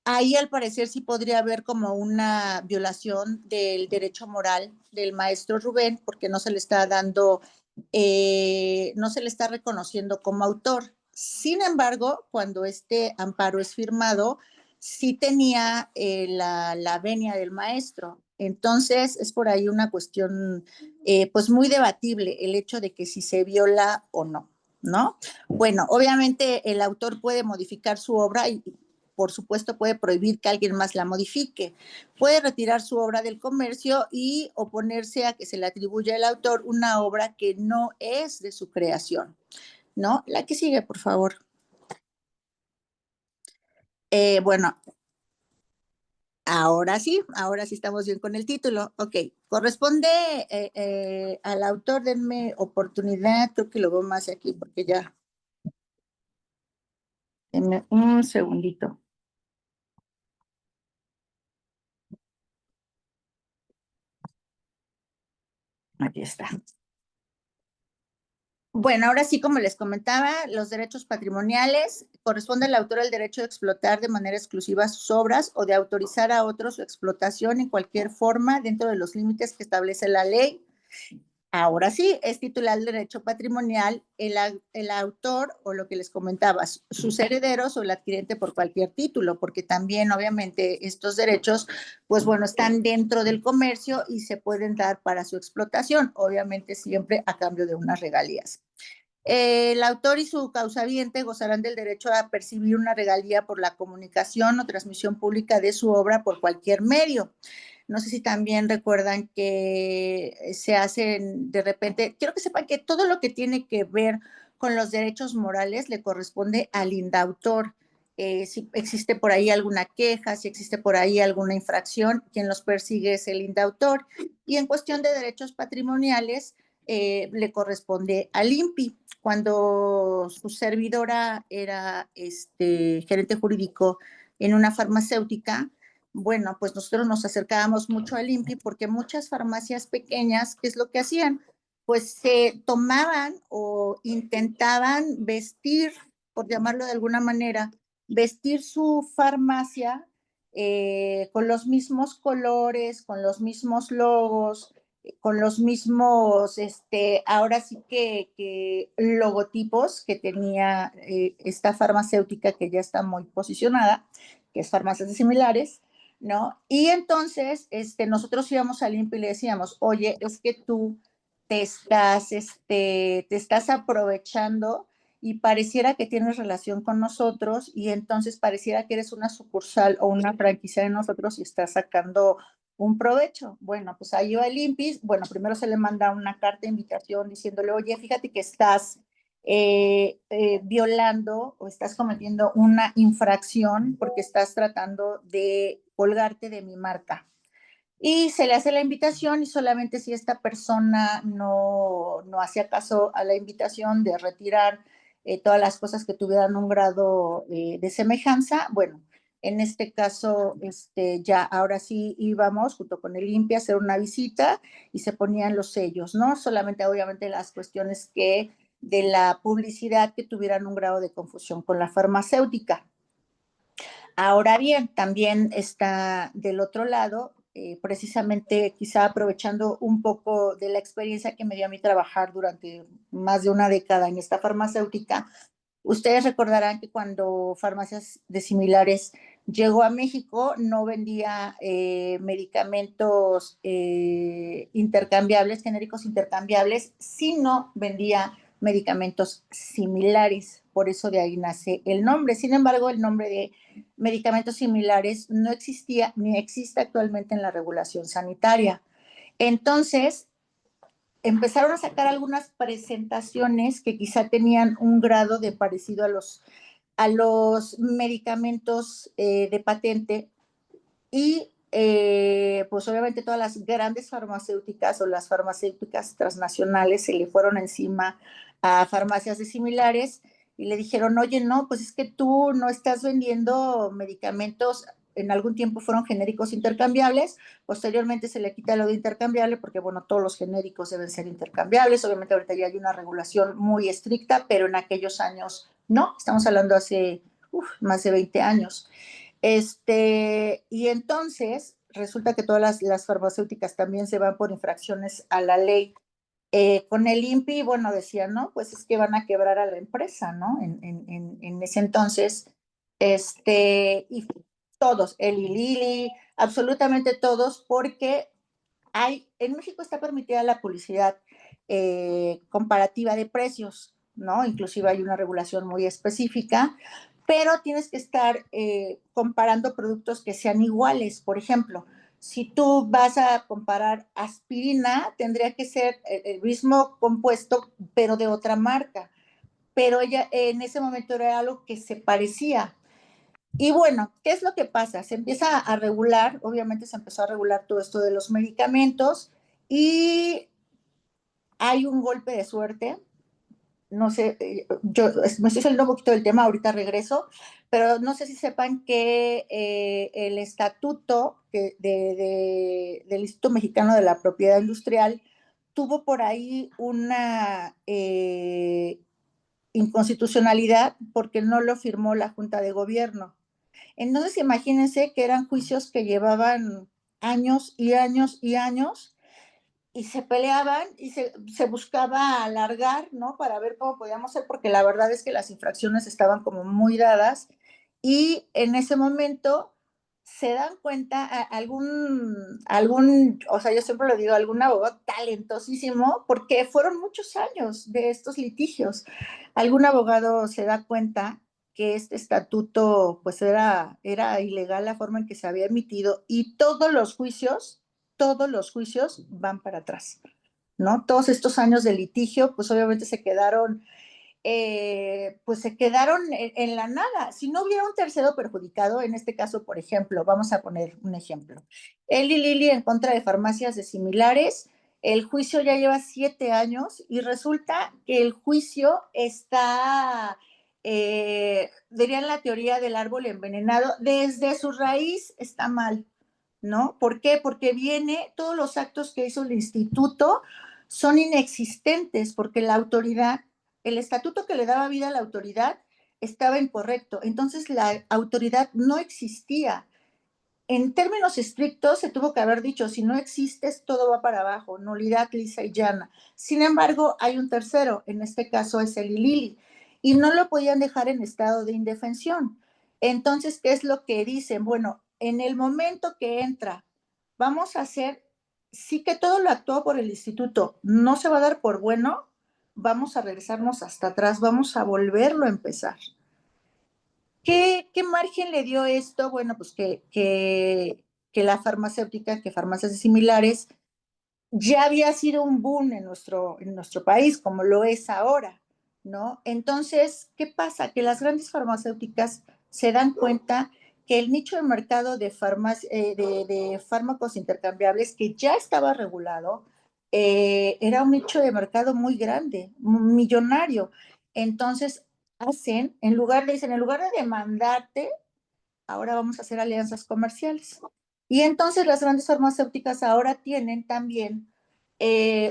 ahí al parecer sí podría haber como una violación del derecho moral del maestro Rubén porque no se le está dando, no se le está reconociendo como autor. Sin embargo, cuando este amparo es firmado, sí tenía la venia del maestro. Entonces, es por ahí una cuestión pues muy debatible el hecho de que si se viola o no, ¿no? Bueno, obviamente el autor puede modificar su obra y por supuesto puede prohibir que alguien más la modifique, puede retirar su obra del comercio y oponerse a que se le atribuya al autor una obra que no es de su creación, ¿no? La que sigue, por favor. Bueno, ahora sí estamos bien con el título. Ok, corresponde al autor, denme oportunidad, creo que lo veo más aquí porque ya, denme un segundito. Aquí está. Bueno, ahora sí, como les comentaba, los derechos patrimoniales corresponde al autor el derecho de explotar de manera exclusiva sus obras o de autorizar a otros su explotación en cualquier forma dentro de los límites que establece la ley. Ahora sí, es titular del derecho patrimonial el autor o lo que les comentaba, sus herederos o el adquirente por cualquier título, porque también obviamente estos derechos, pues bueno, están dentro del comercio y se pueden dar para su explotación, obviamente siempre a cambio de unas regalías. El autor y su causaviente gozarán del derecho a percibir una regalía por la comunicación o transmisión pública de su obra por cualquier medio. No sé si también recuerdan que se hacen de repente, quiero que sepan que todo lo que tiene que ver con los derechos morales le corresponde al indautor. Si existe por ahí alguna queja, si existe por ahí alguna infracción, quien los persigue es el indautor. Y en cuestión de derechos patrimoniales, le corresponde al INPI. Cuando su servidora era gerente jurídico en una farmacéutica, bueno, pues nosotros nos acercábamos mucho al INPI porque muchas farmacias pequeñas, ¿qué es lo que hacían? Pues se tomaban o intentaban vestir, por llamarlo de alguna manera, vestir su farmacia con los mismos colores, con los mismos logos, con los mismos, ahora sí que logotipos que tenía esta farmacéutica que ya está muy posicionada, que es Farmacias de Similares, ¿no? Y entonces nosotros íbamos al INPI y le decíamos, oye, es que tú te estás aprovechando y pareciera que tienes relación con nosotros y entonces pareciera que eres una sucursal o una franquicia de nosotros y estás sacando un provecho. Bueno, pues ahí va el INPI. Bueno, primero se le manda una carta de invitación diciéndole, oye, fíjate que estás violando o estás cometiendo una infracción porque estás tratando de colgarte de mi marca. Y se le hace la invitación y solamente si esta persona no hacía caso a la invitación de retirar todas las cosas que tuvieran un grado de semejanza, bueno, en este caso, ya ahora sí íbamos junto con el INPI a hacer una visita y se ponían los sellos, ¿no? Solamente obviamente las cuestiones que de la publicidad que tuvieran un grado de confusión con la farmacéutica. Ahora bien, también está del otro lado, precisamente quizá aprovechando un poco de la experiencia que me dio a mí trabajar durante más de una década en esta farmacéutica. Ustedes recordarán que cuando Farmacias de Similares llegó a México, no vendía medicamentos intercambiables, genéricos intercambiables, sino vendía medicamentos similares. Por eso de ahí nace el nombre. Sin embargo, el nombre de medicamentos similares no existía ni existe actualmente en la regulación sanitaria. Entonces, empezaron a sacar algunas presentaciones que quizá tenían un grado de parecido a los medicamentos de patente y pues obviamente todas las grandes farmacéuticas o las farmacéuticas transnacionales se le fueron encima a farmacias de similares y le dijeron, oye, no, pues es que tú no estás vendiendo medicamentos, en algún tiempo fueron genéricos intercambiables, posteriormente se le quita lo de intercambiable porque, bueno, todos los genéricos deben ser intercambiables, obviamente ahorita ya hay una regulación muy estricta, pero en aquellos años no, estamos hablando hace más de 20 años. Y entonces resulta que todas las farmacéuticas también se van por infracciones a la ley. Con el INPI, bueno, decían, no, pues es que van a quebrar a la empresa, ¿no? En ese entonces, y todos, el Lili, absolutamente todos, porque en México está permitida la publicidad comparativa de precios, ¿no? Inclusive hay una regulación muy específica, pero tienes que estar comparando productos que sean iguales. Por ejemplo, si tú vas a comparar aspirina, tendría que ser el mismo compuesto, pero de otra marca. Pero ella en ese momento era algo que se parecía. Y bueno, ¿qué es lo que pasa? Se empieza a regular, obviamente se empezó a regular todo esto de los medicamentos y hay un golpe de suerte. No sé, yo me estoy saliendo un poquito del tema, ahorita regreso, pero no sé si sepan que el estatuto del Instituto Mexicano de la Propiedad Industrial tuvo por ahí una inconstitucionalidad porque no lo firmó la Junta de Gobierno. Entonces, imagínense que eran juicios que llevaban años y años y años y se peleaban y se buscaba alargar, ¿no? Para ver cómo podíamos hacer, porque la verdad es que las infracciones estaban como muy dadas y en ese momento se dan cuenta o sea, yo siempre lo digo, algún abogado talentosísimo, porque fueron muchos años de estos litigios. Algún abogado se da cuenta que este estatuto pues era ilegal la forma en que se había emitido y todos los juicios van para atrás, ¿no? Todos estos años de litigio, pues obviamente se quedaron en la nada. Si no hubiera un tercero perjudicado, en este caso, por ejemplo, vamos a poner un ejemplo. Eli Lilly en contra de farmacias de similares, el juicio ya lleva 7 años y resulta que el juicio está, dirían la teoría del árbol envenenado, desde su raíz está mal, ¿no? ¿Por qué? Porque todos los actos que hizo el instituto son inexistentes, porque la autoridad, el estatuto que le daba vida a la autoridad estaba incorrecto. Entonces la autoridad no existía. En términos estrictos se tuvo que haber dicho, si no existes, todo va para abajo, nulidad lisa y llana. Sin embargo, hay un tercero, en este caso es el Lili, y no lo podían dejar en estado de indefensión. Entonces, ¿qué es lo que dicen? Bueno, en el momento que entra, vamos a hacer, sí que todo lo actuó por el instituto, no se va a dar por bueno, vamos a regresarnos hasta atrás, vamos a volverlo a empezar. ¿Qué margen le dio esto? Bueno, pues que la farmacéutica, que farmacias similares, ya había sido un boom en nuestro país, como lo es ahora, ¿no? Entonces, ¿qué pasa? Que las grandes farmacéuticas se dan cuenta que el nicho de mercado de fármacos intercambiables, que ya estaba regulado, era un nicho de mercado muy grande, millonario. Entonces, en lugar de demandarte, ahora vamos a hacer alianzas comerciales. Y entonces las grandes farmacéuticas ahora tienen también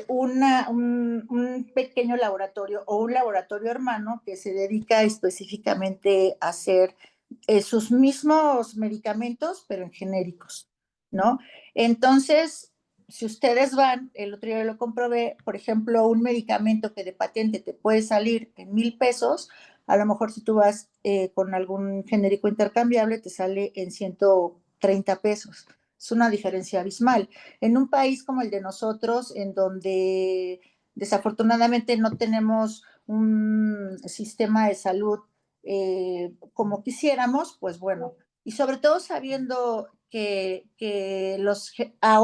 un pequeño laboratorio o un laboratorio hermano que se dedica específicamente a hacer sus mismos medicamentos, pero en genéricos, ¿no? Entonces, si ustedes van, el otro día lo comprobé, por ejemplo, un medicamento que de patente te puede salir en 1,000 pesos, a lo mejor si tú vas con algún genérico intercambiable, te sale en 130 pesos. Es una diferencia abismal. En un país como el de nosotros, en donde desafortunadamente no tenemos un sistema de salud como quisiéramos, pues bueno, y sobre todo sabiendo que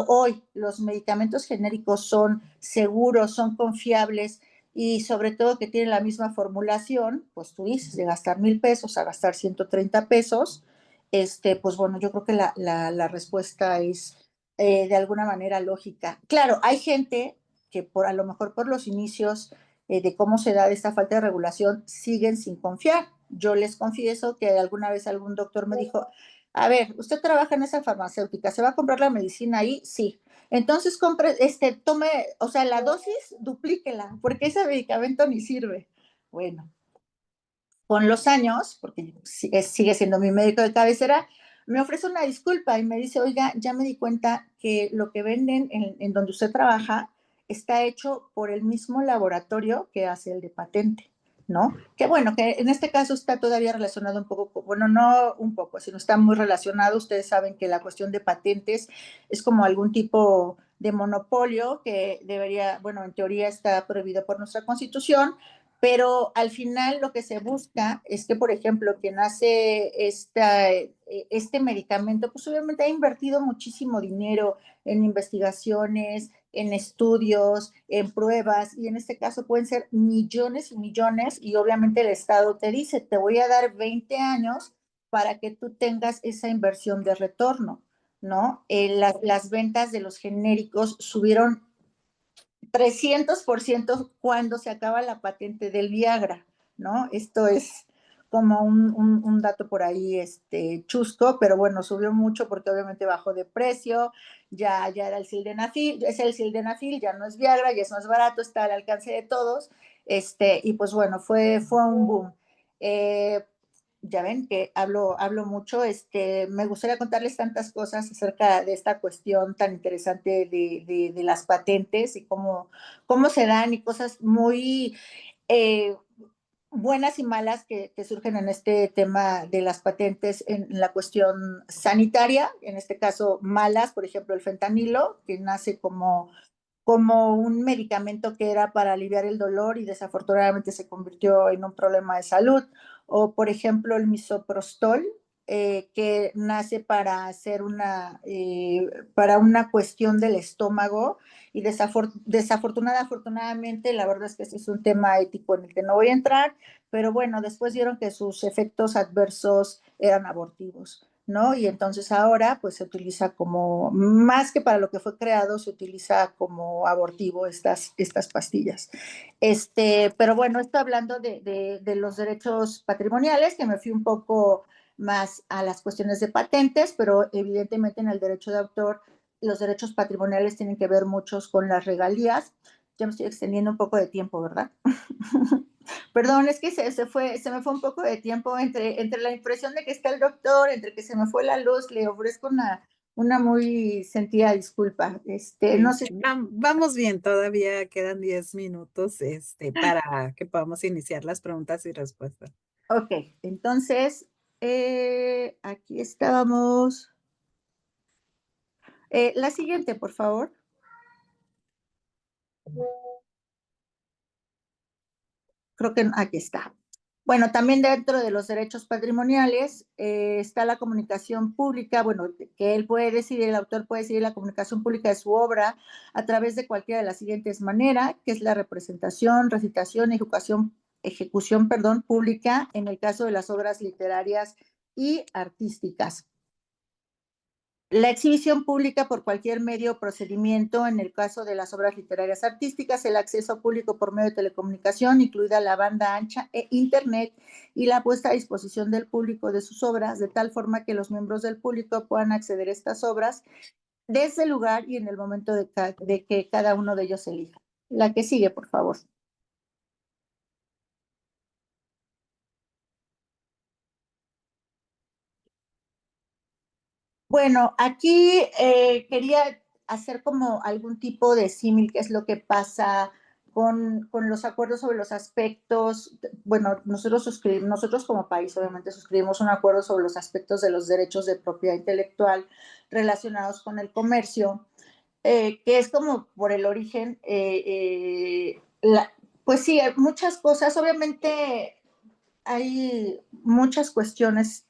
hoy los medicamentos genéricos son seguros, son confiables y sobre todo que tienen la misma formulación, pues tú dices, de gastar 1,000 pesos a gastar 130 pesos, pues bueno, yo creo que la respuesta es de alguna manera lógica. Claro, hay gente que a lo mejor por los inicios de cómo se da esta falta de regulación, siguen sin confiar. Yo les confieso que alguna vez algún doctor me dijo, a ver, usted trabaja en esa farmacéutica, ¿se va a comprar la medicina ahí? Sí. Entonces tome, o sea, la dosis, duplíquela, porque ese medicamento ni sirve. Bueno, con los años, porque sigue siendo mi médico de cabecera, me ofrece una disculpa y me dice, oiga, ya me di cuenta que lo que venden en donde usted trabaja está hecho por el mismo laboratorio que hace el de patente, ¿no? Que bueno, que en este caso está todavía relacionado un poco, bueno, no un poco, sino está muy relacionado. Ustedes saben que la cuestión de patentes es como algún tipo de monopolio que debería, bueno, en teoría está prohibido por nuestra Constitución, pero al final lo que se busca es que, por ejemplo, quien hace este medicamento, pues obviamente ha invertido muchísimo dinero en investigaciones, en estudios, en pruebas, y en este caso pueden ser millones y millones, y obviamente el Estado te dice, te voy a dar 20 años para que tú tengas esa inversión de retorno, ¿no? Las ventas de los genéricos subieron 300% cuando se acaba la patente del Viagra, ¿no? Esto es como un dato por ahí chusco, pero bueno, subió mucho porque obviamente bajó de precio ya era el sildenafil, es el sildenafil, ya no es Viagra, ya es más barato, está al alcance de todos, y pues bueno, fue un boom. Ya ven que hablo mucho, me gustaría contarles tantas cosas acerca de esta cuestión tan interesante de las patentes y cómo se dan y cosas muy eh, buenas y malas que surgen en este tema de las patentes en la cuestión sanitaria, en este caso malas, por ejemplo, el fentanilo, que nace como un medicamento que era para aliviar el dolor y desafortunadamente se convirtió en un problema de salud. O, por ejemplo, el misoprostol, que nace para hacer para una cuestión del estómago y desafortunadamente, la verdad es que este es un tema ético en el que no voy a entrar, pero bueno, después vieron que sus efectos adversos eran abortivos, ¿no? Y entonces ahora pues se utiliza como, más que para lo que fue creado, se utiliza como abortivo estas pastillas. Pero bueno, estoy hablando de los derechos patrimoniales, que me fui un poco más a las cuestiones de patentes, pero evidentemente en el derecho de autor los derechos patrimoniales tienen que ver muchos con las regalías. Ya me estoy extendiendo un poco de tiempo, ¿verdad? Perdón, es que se me fue un poco de tiempo entre la impresión de que está el doctor, entre que se me fue la luz, le ofrezco una muy sentida disculpa. No sé. Vamos bien, todavía quedan 10 minutos para que podamos iniciar las preguntas y respuestas. Ok, entonces, aquí estábamos. La siguiente, por favor. Creo que aquí está. Bueno, también dentro de los derechos patrimoniales está la comunicación pública, bueno, que él puede decidir, el autor puede decidir la comunicación pública de su obra a través de cualquiera de las siguientes maneras, que es la representación, recitación, ejecución, pública, en el caso de las obras literarias y artísticas. La exhibición pública por cualquier medio o procedimiento, en el caso de las obras literarias artísticas, el acceso público por medio de telecomunicación, incluida la banda ancha e Internet, y la puesta a disposición del público de sus obras, de tal forma que los miembros del público puedan acceder a estas obras desde el lugar y en el momento de que cada uno de ellos elija. La que sigue, por favor. Bueno, aquí quería hacer como algún tipo de símil, qué es lo que pasa con los acuerdos sobre los aspectos. Bueno, nosotros como país obviamente suscribimos un acuerdo sobre los aspectos de los derechos de propiedad intelectual relacionados con el comercio, que es como por el origen, pues sí, hay muchas cosas, obviamente hay muchas cuestiones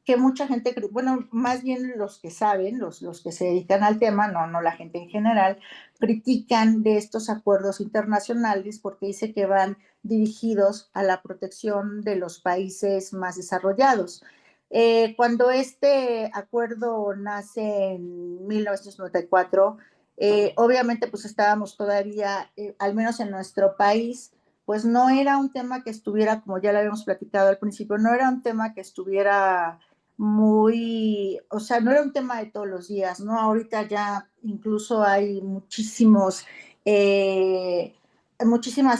que mucha gente, bueno, más bien los que saben, los que se dedican al tema, no la gente en general, critican de estos acuerdos internacionales porque dice que van dirigidos a la protección de los países más desarrollados. Cuando este acuerdo nace en 1994, obviamente pues estábamos todavía, al menos en nuestro país, pues no era un tema que estuviera, como ya lo habíamos platicado al principio, no era un tema que estuviera o sea, no era un tema de todos los días, ¿no? Ahorita ya incluso hay muchísimas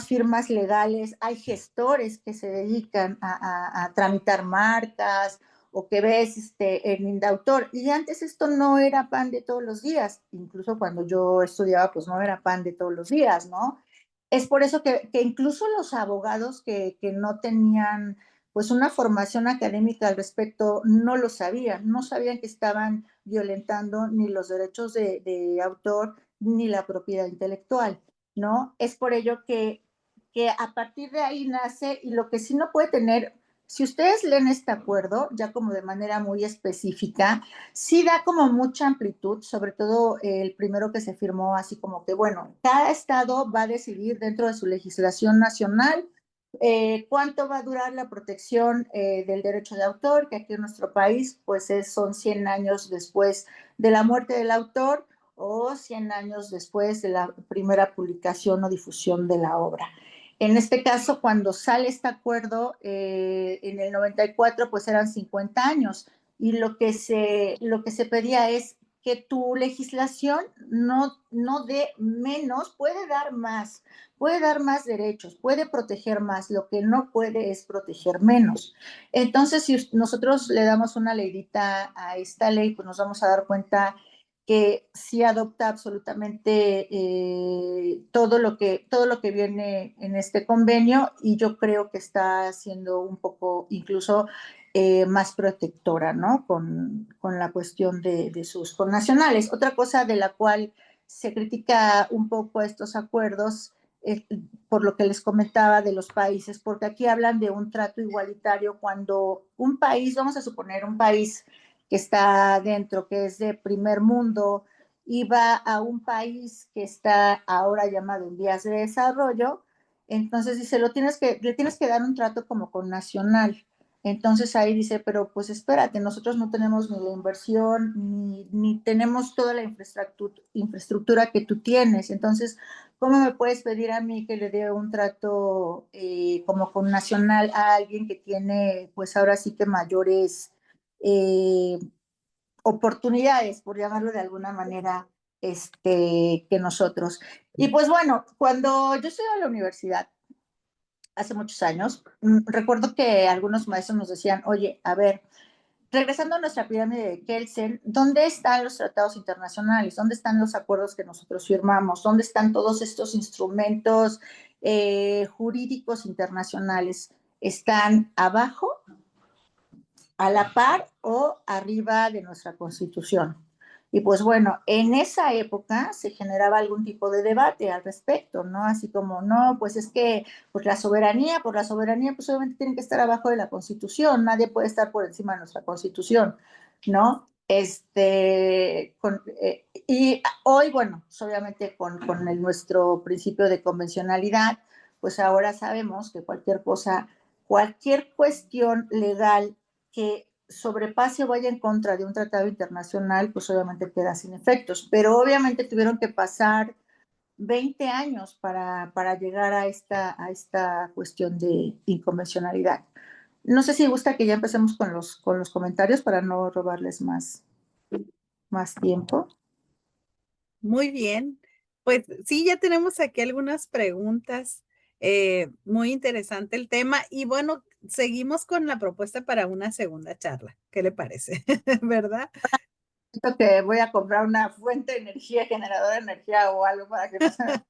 firmas legales, hay gestores que se dedican a tramitar marcas o que ves en Indautor. Y antes esto no era pan de todos los días, incluso cuando yo estudiaba, pues no era pan de todos los días, ¿no? Es por eso que incluso los abogados que no tenían pues una formación académica al respecto no lo sabían, no sabían que estaban violentando ni los derechos de autor ni la propiedad intelectual, ¿no? Es por ello que a partir de ahí nace, y lo que sí no puede tener, si ustedes leen este acuerdo, ya como de manera muy específica, sí da como mucha amplitud, sobre todo el primero que se firmó, así como que, bueno, cada estado va a decidir dentro de su legislación nacional cuánto va a durar la protección del derecho de autor, que aquí en nuestro país pues son 100 años después de la muerte del autor o 100 años después de la primera publicación o difusión de la obra. En este caso, cuando sale este acuerdo en el 94, pues eran 50 años y lo que se pedía es que tu legislación no dé menos, puede dar más derechos, puede proteger más, lo que no puede es proteger menos. Entonces, si nosotros le damos una leidita a esta ley, pues nos vamos a dar cuenta que sí adopta absolutamente todo lo que viene en este convenio, y yo creo que está siendo un poco incluso más protectora, ¿no? Con la cuestión de sus connacionales. Otra cosa de la cual se critica un poco estos acuerdos, por lo que les comentaba de los países, porque aquí hablan de un trato igualitario cuando un país, vamos a suponer un país que está dentro, que es de primer mundo, y va a un país que está ahora llamado en vías de desarrollo, entonces dice, le tienes que dar un trato como con nacional. Entonces ahí dice, pero pues espérate, nosotros no tenemos ni la inversión, ni tenemos toda la infraestructura que tú tienes. Entonces, ¿cómo me puedes pedir a mí que le dé un trato como con nacional a alguien que tiene, pues ahora sí que mayores eh, oportunidades, por llamarlo de alguna manera, que nosotros? Y pues bueno, cuando yo estudié en la universidad, hace muchos años, recuerdo que algunos maestros nos decían, oye, a ver, regresando a nuestra pirámide de Kelsen, ¿dónde están los tratados internacionales? ¿Dónde están los acuerdos que nosotros firmamos? ¿Dónde están todos estos instrumentos jurídicos internacionales? ¿Están abajo, a la par o arriba de nuestra Constitución? Y pues bueno, en esa época se generaba algún tipo de debate al respecto, ¿no? Así como, no, pues es que pues por la soberanía, pues obviamente tiene que estar abajo de la Constitución, nadie puede estar por encima de nuestra Constitución, ¿no? Y hoy, bueno, pues obviamente con nuestro principio de convencionalidad, pues ahora sabemos que cualquier cosa, cualquier cuestión legal que sobrepase o vaya en contra de un tratado internacional, pues obviamente queda sin efectos. Pero obviamente tuvieron que pasar 20 años para llegar a esta cuestión de inconvencionalidad. No sé si gusta que ya empecemos con los comentarios para no robarles más tiempo. Muy bien. Pues sí, ya tenemos aquí algunas preguntas. Muy interesante el tema. Y bueno, seguimos con la propuesta para una segunda charla. ¿Qué le parece? ¿Verdad? Siento que voy a comprar una fuente de energía, generadora de energía o algo para que no se me...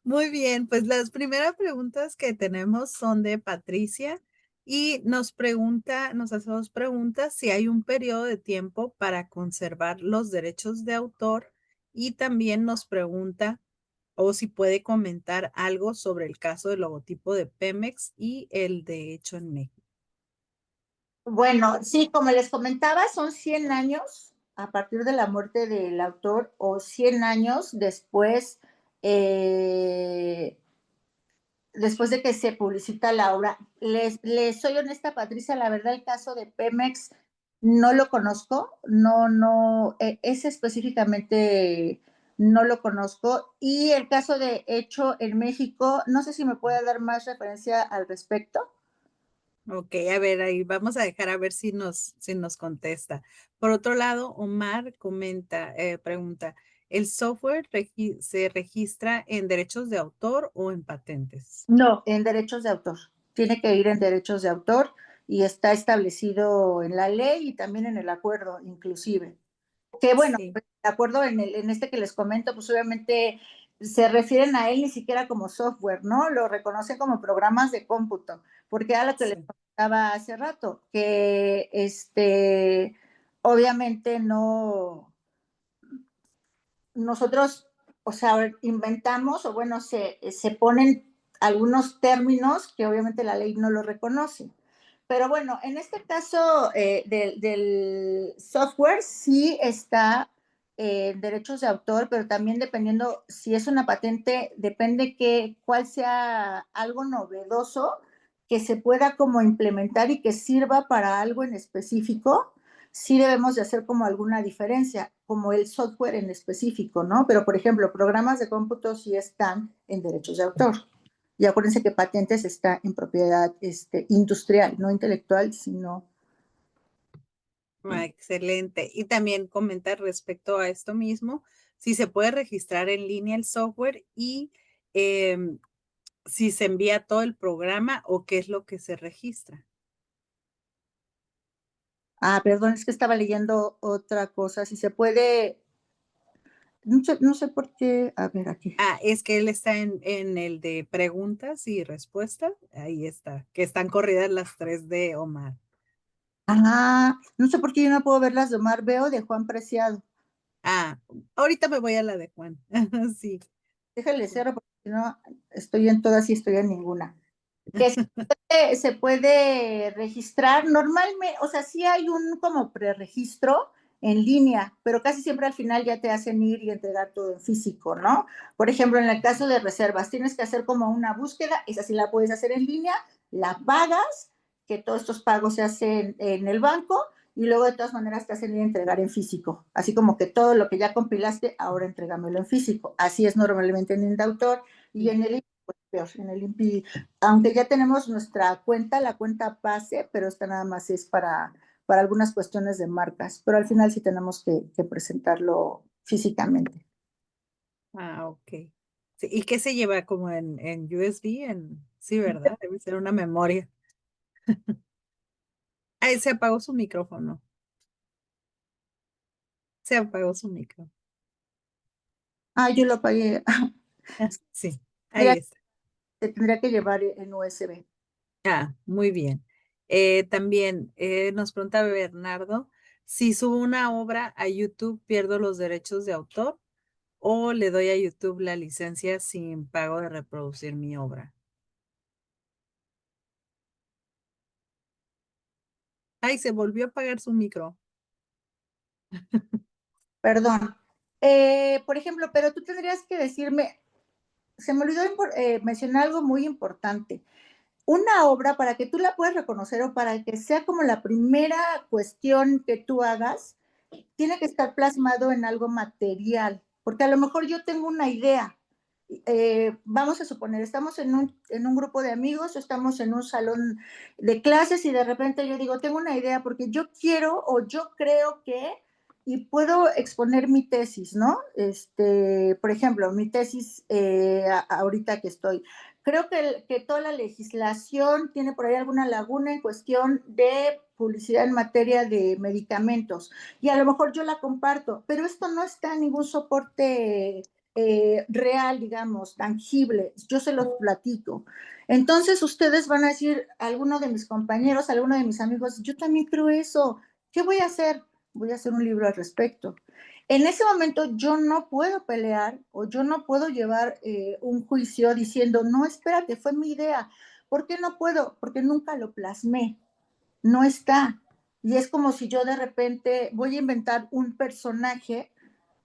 Muy bien, pues las primeras preguntas que tenemos son de Patricia y nos hace dos preguntas: si hay un periodo de tiempo para conservar los derechos de autor, y también nos pregunta o si puede comentar algo sobre el caso del logotipo de Pemex y el de Hecho en México. Bueno, sí, como les comentaba, son 100 años a partir de la muerte del autor o 100 años eh, después de que se publicita la obra. Les soy honesta, Patricia, la verdad el caso de Pemex no lo conozco, ese específicamente no lo conozco. Y el caso de Hecho en México, no sé si me puede dar más referencia al respecto. Ok, a ver, ahí vamos a dejar a ver si nos contesta. Por otro lado, Omar pregunta, ¿el software se registra en derechos de autor o en patentes? No, en derechos de autor. Tiene que ir en derechos de autor y está establecido en la ley y también en el acuerdo, inclusive. Que bueno, Sí, pues, de acuerdo en este que les comento, pues obviamente se refieren a él ni siquiera como software, ¿no? Lo reconocen como programas de cómputo, porque era lo que les sí. comentaba hace rato, que obviamente no, nosotros, o sea, inventamos, o bueno, se ponen algunos términos que obviamente la ley no lo reconoce. Pero bueno, en este caso del software sí está en derechos de autor, pero también dependiendo si es una patente, depende cuál sea algo novedoso que se pueda como implementar y que sirva para algo en específico. Sí debemos de hacer como alguna diferencia, como el software en específico, ¿no? Pero, por ejemplo, programas de cómputo sí están en derechos de autor. Y acuérdense que patentes está en propiedad industrial, no intelectual, sino... Excelente. Y también comentar respecto a esto mismo, si se puede registrar en línea el software y em, si se envía todo el programa o qué es lo que se registra. Ah, perdón, es que estaba leyendo otra cosa. Si se puede, no sé por qué. A ver, aquí. Es que él está en el de preguntas y respuestas. Ahí está, que están corridas las tres de Omar. No sé por qué yo no puedo ver las de Omar. Veo de Juan Preciado. Ahorita me voy a la de Juan. Sí. Déjale cero porque si no estoy en todas y estoy en ninguna. Que se puede registrar normalmente, o sea, sí hay un como preregistro en línea, pero casi siempre al final ya te hacen ir y entregar todo en físico, ¿no? Por ejemplo, en el caso de reservas, tienes que hacer como una búsqueda, esa sí la puedes hacer en línea, la pagas, que todos estos pagos se hacen en el banco y luego de todas maneras te hacen ir a entregar en físico, así como que todo lo que ya compilaste, ahora entrégamelo en físico. Así es normalmente en Indautor y en el pues, peor, en el INPI, aunque ya tenemos nuestra cuenta, la cuenta base, pero esta nada más es para algunas cuestiones de marcas, pero al final sí tenemos que presentarlo físicamente. Ok. Sí, ¿y qué se lleva como en USB? Sí, ¿verdad? Debe ser una memoria. Se apagó su micrófono. Se apagó su micrófono. Yo lo pagué. Sí, ahí está. Se tendría que llevar en USB. Muy bien. También nos pregunta Bernardo, si subo una obra a YouTube, ¿pierdo los derechos de autor o le doy a YouTube la licencia sin pago de reproducir mi obra? Se volvió a apagar su micro. Perdón. Por ejemplo, pero tú tendrías que decirme, se me olvidó mencionar algo muy importante. Una obra, para que tú la puedas reconocer o para que sea como la primera cuestión que tú hagas, tiene que estar plasmado en algo material, porque a lo mejor yo tengo una idea. Vamos a suponer, estamos en un grupo de amigos, estamos en un salón de clases y de repente yo digo, tengo una idea porque yo quiero o yo creo que, y puedo exponer mi tesis, ¿no? Por ejemplo, mi tesis ahorita que estoy, creo que toda la legislación tiene por ahí alguna laguna en cuestión de publicidad en materia de medicamentos y a lo mejor yo la comparto, pero esto no está en ningún soporte real, digamos, tangible, yo se los platico. Entonces ustedes van a decir, alguno de mis compañeros, alguno de mis amigos, yo también creo eso, ¿qué voy a hacer? Voy a hacer un libro al respecto. En ese momento yo no puedo pelear o yo no puedo llevar un juicio diciendo, no, espérate, fue mi idea. ¿Por qué no puedo? Porque nunca lo plasmé, no está. Y es como si yo de repente voy a inventar un personaje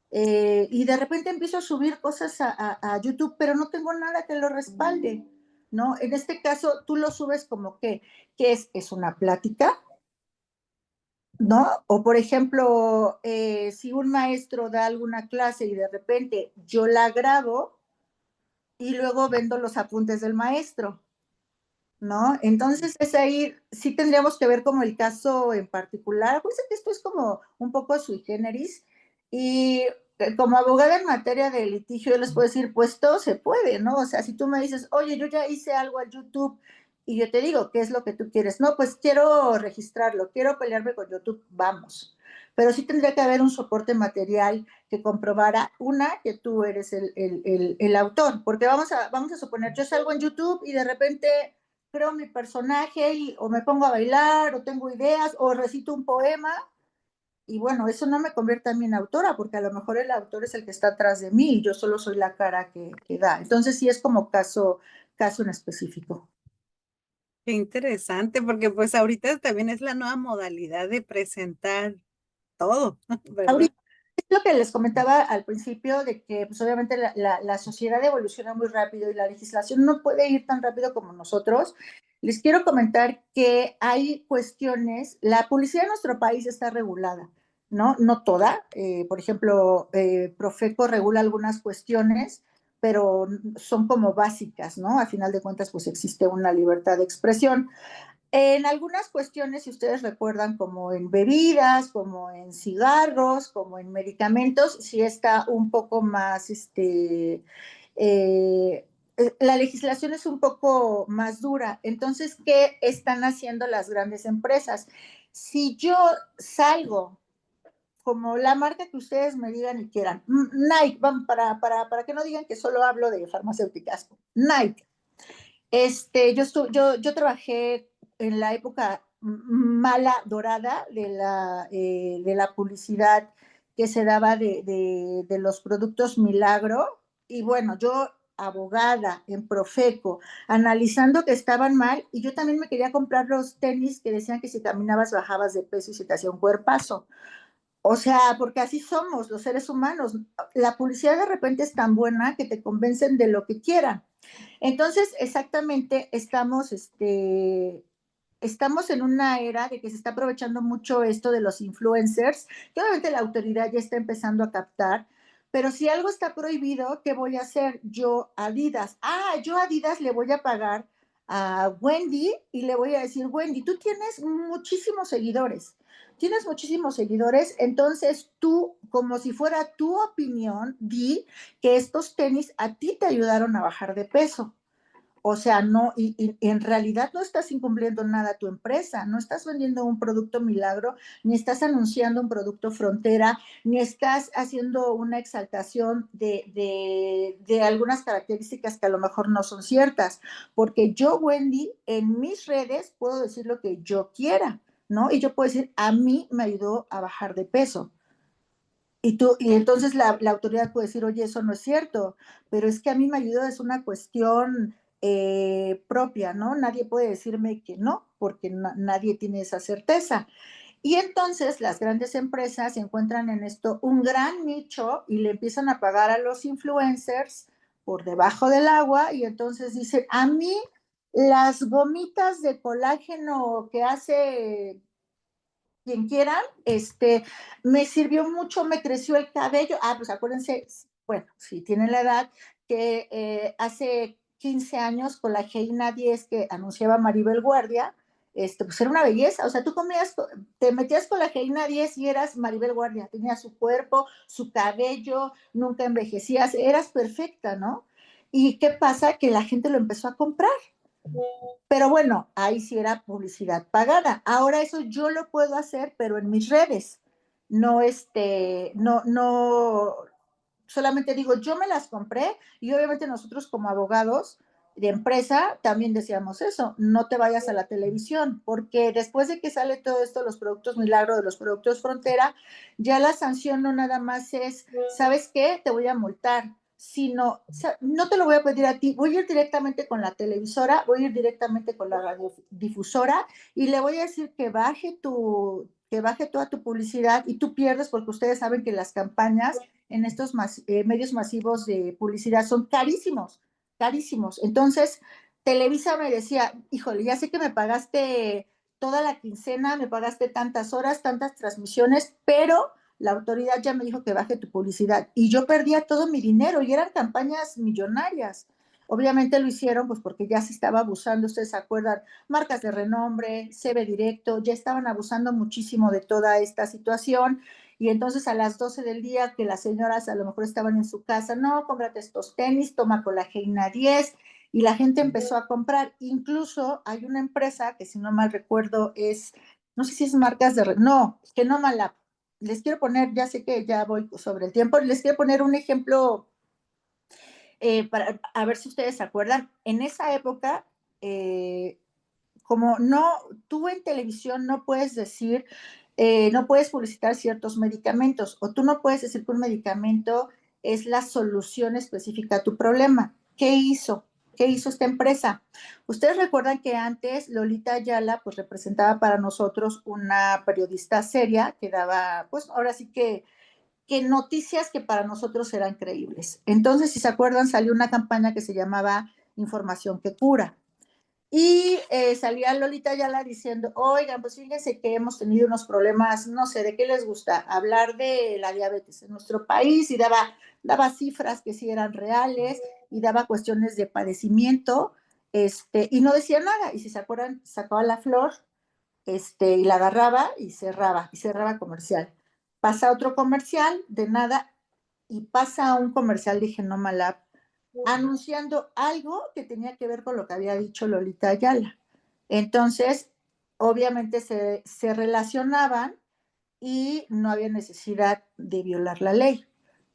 y de repente empiezo a subir cosas a YouTube, pero no tengo nada que lo respalde, ¿no? En este caso, tú lo subes como que es una plática, ¿no? O por ejemplo, si un maestro da alguna clase y de repente yo la grabo y luego vendo los apuntes del maestro, ¿no? Entonces es ahí, sí tendríamos que ver como el caso en particular, pues que esto es como un poco sui generis y como abogada en materia de litigio yo les puedo decir, pues todo se puede, ¿no? O sea, si tú me dices, oye, yo ya hice algo a YouTube y yo te digo, ¿qué es lo que tú quieres? No, pues quiero registrarlo, quiero pelearme con YouTube, vamos. Pero sí tendría que haber un soporte material que comprobara, una, que tú eres el autor, porque vamos a suponer, yo salgo en YouTube y de repente creo mi personaje o me pongo a bailar o tengo ideas o recito un poema y bueno, eso no me convierte a mí en autora porque a lo mejor el autor es el que está atrás de mí y yo solo soy la cara que da. Entonces sí es como caso en específico. Qué interesante, porque pues ahorita también es la nueva modalidad de presentar todo, ¿verdad? Ahorita es lo que les comentaba al principio de que pues obviamente la sociedad evoluciona muy rápido y la legislación no puede ir tan rápido como nosotros. Les quiero comentar que hay cuestiones, la publicidad en nuestro país está regulada, ¿no? No toda. Por ejemplo, Profeco regula algunas cuestiones, pero son como básicas, ¿no? A final de cuentas, pues existe una libertad de expresión. En algunas cuestiones, si ustedes recuerdan, como en bebidas, como en cigarros, como en medicamentos, sí está un poco más, la legislación es un poco más dura. Entonces, ¿qué están haciendo las grandes empresas? Si yo salgo como la marca que ustedes me digan y quieran, Nike, vamos, para que no digan que solo hablo de farmacéuticas, Nike. Yo trabajé en la época mala, dorada de la publicidad que se daba de los productos Milagro. Y bueno, yo abogada en Profeco, analizando que estaban mal, y yo también me quería comprar los tenis que decían que si caminabas bajabas de peso y se te hacía un cuerpazo. O sea, porque así somos los seres humanos. La publicidad de repente es tan buena que te convencen de lo que quieran. Entonces, exactamente, estamos en una era de que se está aprovechando mucho esto de los influencers, que obviamente la autoridad ya está empezando a captar, pero si algo está prohibido, ¿qué voy a hacer? Yo, Adidas, yo a Adidas le voy a pagar a Wendy y le voy a decir, Wendy, tú tienes muchísimos seguidores, entonces tú, como si fuera tu opinión, di que estos tenis a ti te ayudaron a bajar de peso. O sea, no, y en realidad no estás incumpliendo nada tu empresa, no estás vendiendo un producto milagro, ni estás anunciando un producto frontera, ni estás haciendo una exaltación de algunas características que a lo mejor no son ciertas, porque yo, Wendy, en mis redes puedo decir lo que yo quiera, ¿no? Y yo puedo decir, a mí me ayudó a bajar de peso. Y entonces la autoridad puede decir, oye, eso no es cierto, pero es que a mí me ayudó, es una cuestión propia, ¿no? Nadie puede decirme que no, porque nadie tiene esa certeza. Y entonces las grandes empresas encuentran en esto un gran nicho y le empiezan a pagar a los influencers por debajo del agua y entonces dicen, a mí las gomitas de colágeno que hace quien quieran, me sirvió mucho, me creció el cabello. Pues acuérdense, bueno, si tienen la edad, que hace 15 años con la Geina 10 que anunciaba Maribel Guardia, pues era una belleza, o sea, tú comías, te metías con la Geina 10 y eras Maribel Guardia, tenía su cuerpo, su cabello, nunca envejecías, eras perfecta, ¿no? ¿Y qué pasa? Que la gente lo empezó a comprar. Pero bueno, ahí sí era publicidad pagada. Ahora eso yo lo puedo hacer, pero en mis redes. No, no, solamente digo, yo me las compré y obviamente nosotros como abogados de empresa también decíamos eso, no te vayas a la televisión, porque después de que sale todo esto, los productos milagro de los productos frontera, ya la sanción no nada más es, ¿sabes qué? Te voy a multar, sino, no te lo voy a pedir a ti, voy a ir directamente con la televisora, voy a ir directamente con la radiodifusora y le voy a decir que baje toda tu publicidad y tú pierdes porque ustedes saben que las campañas en estos medios masivos de publicidad son carísimos, carísimos. Entonces, Televisa me decía, híjole, ya sé que me pagaste toda la quincena, me pagaste tantas horas, tantas transmisiones, pero la autoridad ya me dijo que baje tu publicidad y yo perdía todo mi dinero y eran campañas millonarias. Obviamente lo hicieron pues porque ya se estaba abusando, ustedes se acuerdan, marcas de renombre, CB Directo, ya estaban abusando muchísimo de toda esta situación y entonces a las 12 del día que las señoras a lo mejor estaban en su casa, no, cómprate estos tenis, toma Colágena 10 y la gente empezó a comprar. Incluso hay una empresa que si no mal recuerdo es, no sé si es marcas de, no, que no mala. Les quiero poner, ya sé que ya voy sobre el tiempo, les quiero poner un ejemplo para a ver si ustedes se acuerdan. En esa época, como no, tú en televisión no puedes decir, no puedes publicitar ciertos medicamentos o tú no puedes decir que un medicamento es la solución específica a tu problema. ¿Qué hizo? ¿Qué hizo esta empresa? Ustedes recuerdan que antes Lolita Ayala pues representaba para nosotros una periodista seria que daba, pues ahora sí que noticias que para nosotros eran creíbles. Entonces, si se acuerdan, salió una campaña que se llamaba Información que cura. Y salía Lolita Ayala diciendo, oigan, pues fíjense que hemos tenido unos problemas, no sé, ¿de qué les gusta? Hablar de la diabetes en nuestro país y daba cifras que sí eran reales y daba cuestiones de padecimiento y no decía nada, y si se acuerdan, sacaba la flor, y la agarraba y cerraba comercial. Pasa otro comercial, de nada, y pasa un comercial de Genomalab anunciando algo que tenía que ver con lo que había dicho Lolita Ayala. Entonces, obviamente se relacionaban y no había necesidad de violar la ley.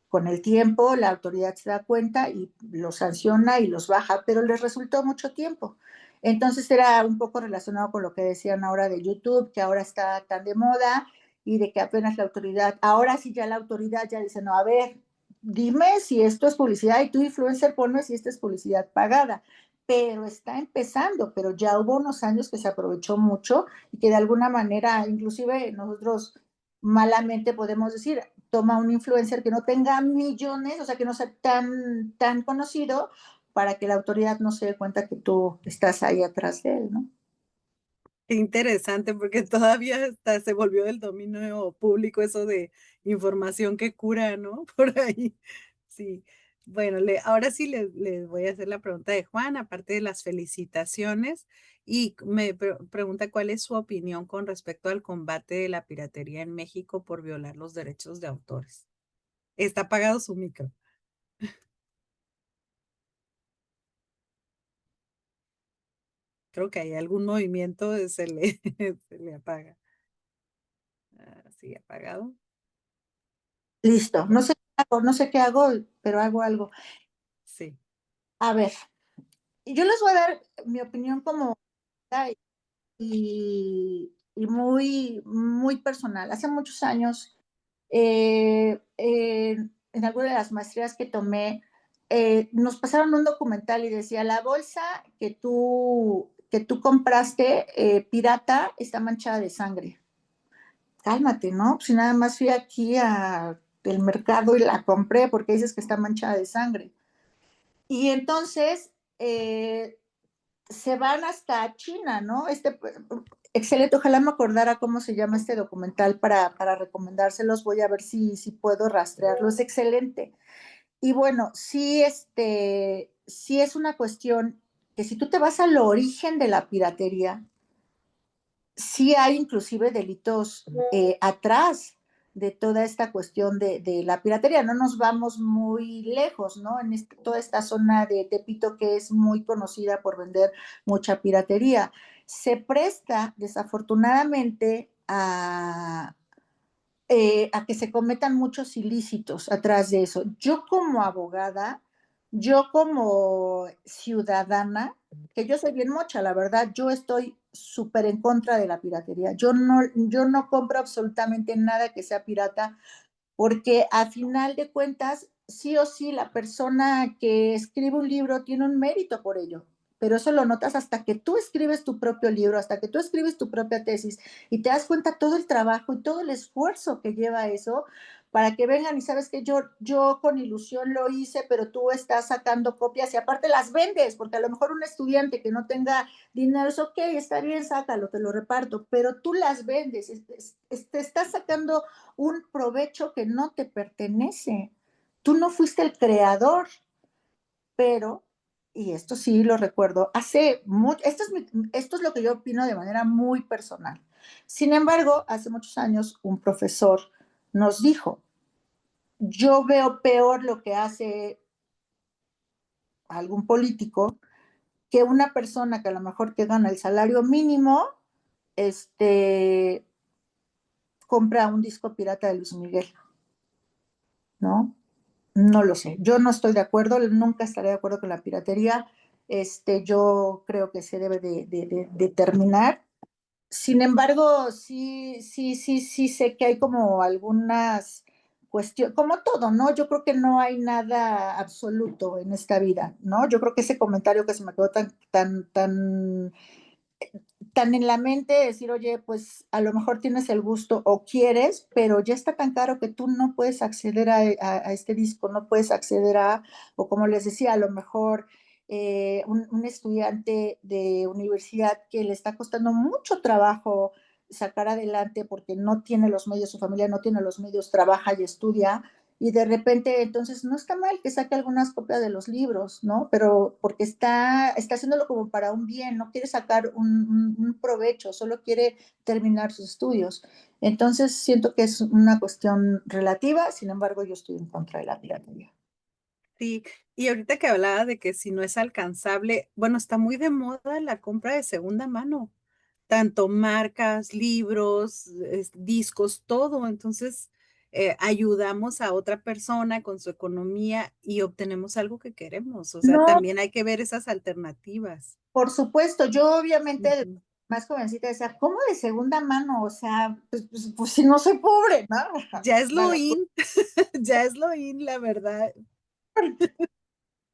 Con el tiempo, la autoridad se da cuenta y los sanciona y los baja, pero les resultó mucho tiempo. Entonces era un poco relacionado con lo que decían ahora de YouTube, que ahora está tan de moda y de que apenas la autoridad, ahora sí ya la autoridad ya dice, no, a ver, dime si esto es publicidad y tú influencer ponme si esto es publicidad pagada. Pero está empezando, pero ya hubo unos años que se aprovechó mucho y que de alguna manera, inclusive nosotros malamente podemos decir, toma un influencer que no tenga millones, o sea, que no sea tan conocido, para que la autoridad no se dé cuenta que tú estás ahí atrás de él, ¿no? Qué interesante, porque todavía hasta se volvió del dominio público eso de información que cura, ¿no? Por ahí. Sí. Bueno, ahora sí les voy a hacer la pregunta de Juan, aparte de las felicitaciones, y me pregunta cuál es su opinión con respecto al combate de la piratería en México por violar los derechos de autores. Está apagado su micro. Creo que hay algún movimiento, se le apaga. Ah, sí, apagado. Listo, no sé qué hago, pero hago algo. Sí. A ver, yo les voy a dar mi opinión como y muy personal. Hace muchos años, en alguna de las maestrías que tomé, nos pasaron un documental y decía, la bolsa que tú compraste pirata está manchada de sangre. Cálmate, ¿no? Si nada más fui aquí al mercado y la compré porque dices que está manchada de sangre. Y entonces se van hasta China, ¿no? Excelente, ojalá me acordara cómo se llama este documental para recomendárselos, voy a ver si puedo rastrearlo, es excelente. Y bueno, sí es una cuestión que si tú te vas al origen de la piratería, sí hay inclusive delitos atrás de toda esta cuestión de la piratería. No nos vamos muy lejos, ¿no? En toda esta zona de Tepito que es muy conocida por vender mucha piratería. Se presta desafortunadamente a que se cometan muchos ilícitos atrás de eso. Yo como abogada, yo como ciudadana, que yo soy bien mocha, la verdad, yo estoy súper en contra de la piratería. Yo no compro absolutamente nada que sea pirata porque a final de cuentas, sí o sí, la persona que escribe un libro tiene un mérito por ello, pero eso lo notas hasta que tú escribes tu propio libro, hasta que tú escribes tu propia tesis y te das cuenta todo el trabajo y todo el esfuerzo que lleva eso para que vengan y sabes que yo con ilusión lo hice, pero tú estás sacando copias y aparte las vendes, porque a lo mejor un estudiante que no tenga dinero es ok, está bien, sácalo, te lo reparto, pero tú las vendes, te estás sacando un provecho que no te pertenece. Tú no fuiste el creador, pero, y esto sí lo recuerdo, hace mucho, esto es lo que yo opino de manera muy personal. Sin embargo, hace muchos años un profesor nos dijo, yo veo peor lo que hace algún político que una persona que a lo mejor que gana el salario mínimo, compra un disco pirata de Luis Miguel, ¿no? No lo sé, yo no estoy de acuerdo, nunca estaré de acuerdo con la piratería. Yo creo que se debe de terminar. Sin embargo, sí sé que hay como algunas cuestiones, como todo, ¿no? Yo creo que no hay nada absoluto en esta vida, ¿no? Yo creo que ese comentario que se me quedó tan en la mente de decir, oye, pues a lo mejor tienes el gusto o quieres, pero ya está tan caro que tú no puedes acceder a este disco, no puedes acceder o como les decía, a lo mejor un estudiante de universidad que le está costando mucho trabajo sacar adelante porque no tiene los medios, su familia no tiene los medios, trabaja y estudia, y de repente entonces no está mal que saque algunas copias de los libros, ¿no? Pero porque está haciéndolo como para un bien, no quiere sacar un provecho, solo quiere terminar sus estudios. Entonces siento que es una cuestión relativa, sin embargo yo estoy en contra de la piratería. Sí, y ahorita que hablaba de que si no es alcanzable, bueno, está muy de moda la compra de segunda mano, tanto marcas, libros, discos, todo. Entonces, ayudamos a otra persona con su economía y obtenemos algo que queremos. O sea, No, también hay que ver esas alternativas. por supuesto, yo obviamente Ujú. más jovencita decía, ¿cómo de segunda mano? O sea, pues si no soy pobre, ¿no? Ya es lo Vale, in, ya es lo in, la verdad.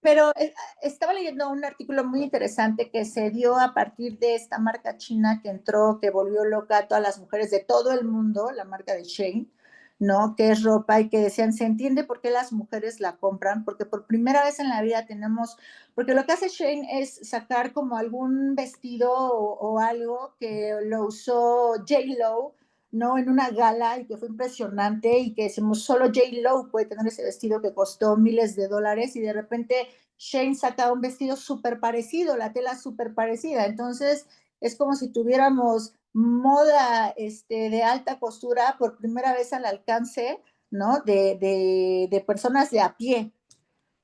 pero estaba leyendo un artículo muy interesante que se dio a partir de esta marca china que entró, que volvió loca a todas las mujeres de todo el mundo, la marca de Shein, ¿no? Que es ropa y que decían, se entiende por qué las mujeres la compran, porque por primera vez en la vida tenemos, porque lo que hace Shein es sacar como algún vestido o algo que lo usó J-Lo, ¿no? En una gala y que fue impresionante y que decimos, solo J-Lo puede tener ese vestido que costó miles de dólares y de repente Shane saca un vestido súper parecido, la tela súper parecida. Entonces, es como si tuviéramos moda de alta costura por primera vez al alcance, ¿no? De personas de a pie.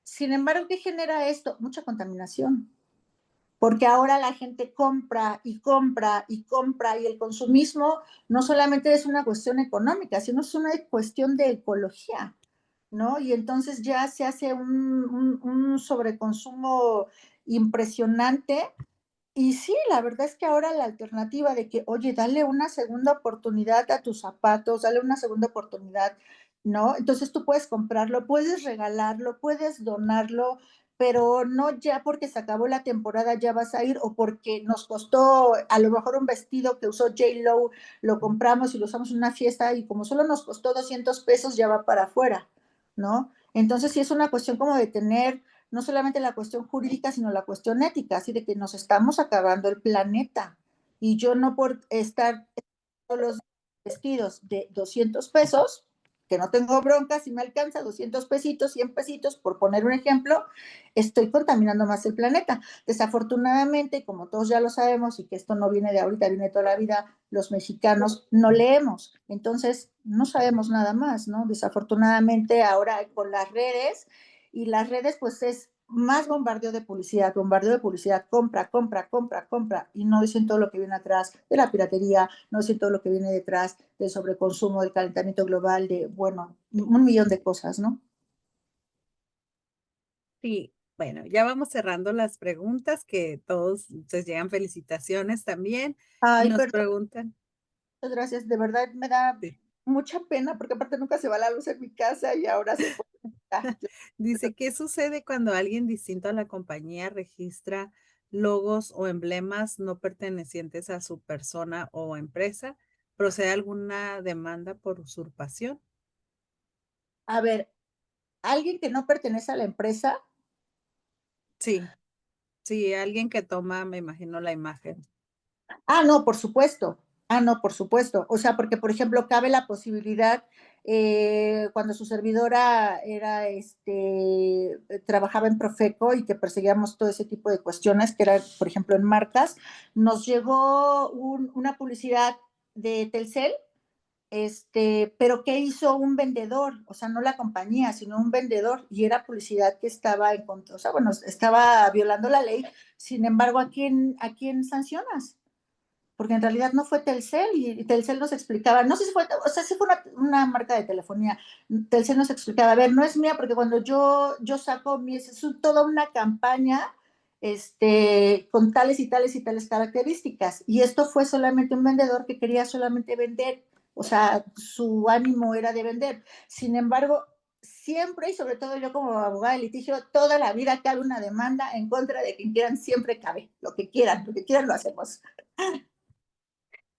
Sin embargo, ¿qué genera esto? Mucha contaminación. Porque ahora la gente compra y compra y compra y el consumismo no solamente es una cuestión económica, sino es una cuestión de ecología. ¿No? Y entonces ya se hace un sobreconsumo impresionante. Y sí, la verdad es que ahora la alternativa de que, oye, dale una segunda oportunidad a tus zapatos, dale una segunda oportunidad, ¿no? Entonces tú puedes comprarlo, puedes regalarlo, puedes donarlo, pero no ya porque se acabó la temporada ya vas a ir o porque nos costó a lo mejor un vestido que usó J-Lo, lo compramos y lo usamos en una fiesta y como solo nos costó 200 pesos ya va para afuera, ¿no? Entonces sí es una cuestión como de tener no solamente la cuestión jurídica, sino la cuestión ética, así de que nos estamos acabando el planeta. Y yo no por estar todos los vestidos de 200 pesos, que no tengo bronca, si me alcanza 200 pesitos, 100 pesitos, por poner un ejemplo, estoy contaminando más el planeta. Desafortunadamente, como todos ya lo sabemos, y que esto no viene de ahorita, viene de toda la vida, los mexicanos no leemos, entonces no sabemos nada más, ¿no? Desafortunadamente ahora con las redes, y las redes pues es más bombardeo de publicidad, compra, compra, compra, compra, y no dicen todo lo que viene atrás de la piratería, no dicen todo lo que viene detrás del sobreconsumo, del calentamiento global, de, bueno, un millón de cosas, ¿no? Sí, bueno, ya vamos cerrando las preguntas que todos les llegan felicitaciones también y Ay, nos perdón, preguntan. muchas gracias, de verdad me da Sí. mucha pena porque aparte nunca se va la luz en mi casa y ahora se fue. Dice, ¿qué sucede cuando alguien distinto a la compañía registra logos o emblemas no pertenecientes a su persona o empresa? ¿Procede alguna demanda por usurpación? A ver, alguien que no pertenece a la empresa. Sí, sí, alguien que toma, me imagino, la imagen. No, por supuesto. No, por supuesto. O sea, porque, por ejemplo, cabe la posibilidad, cuando su servidora era, trabajaba en Profeco y que perseguíamos todo ese tipo de cuestiones, que era, por ejemplo, en marcas, nos llegó una publicidad de Telcel, pero ¿qué hizo un vendedor? O sea, no la compañía, sino un vendedor, y era publicidad que estaba en contra, o sea, bueno, estaba violando la ley. Sin embargo, ¿a quién sancionas? Porque en realidad no fue Telcel y Telcel nos explicaba, no sé si fue, o sea, sí fue una marca de telefonía, Telcel nos explicaba, a ver, no es mía porque cuando yo saco toda una campaña con tales y tales y tales características y esto fue solamente un vendedor que quería solamente vender, o sea, su ánimo era de vender. Sin embargo, siempre y sobre todo yo como abogada de litigio, toda la vida cabe una demanda en contra de quien quieran, siempre cabe, lo que quieran lo hacemos.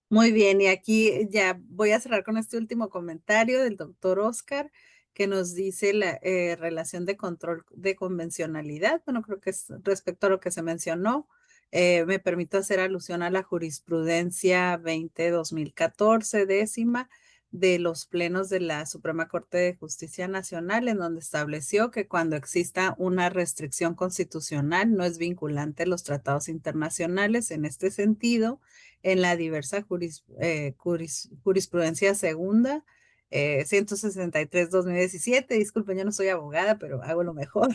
Muy bien, y aquí ya voy a cerrar con este último comentario del doctor Oscar, que nos dice la relación de control de convencionalidad. Bueno, creo que es respecto a lo que se mencionó. Me permito hacer alusión a la jurisprudencia 20-2014, décima, de los plenos de la Suprema Corte de Justicia Nacional, en donde estableció que cuando exista una restricción constitucional no es vinculante los tratados internacionales. En este sentido, en la diversa jurisprudencia segunda, 163-2017, disculpen, yo no soy abogada, pero hago lo mejor,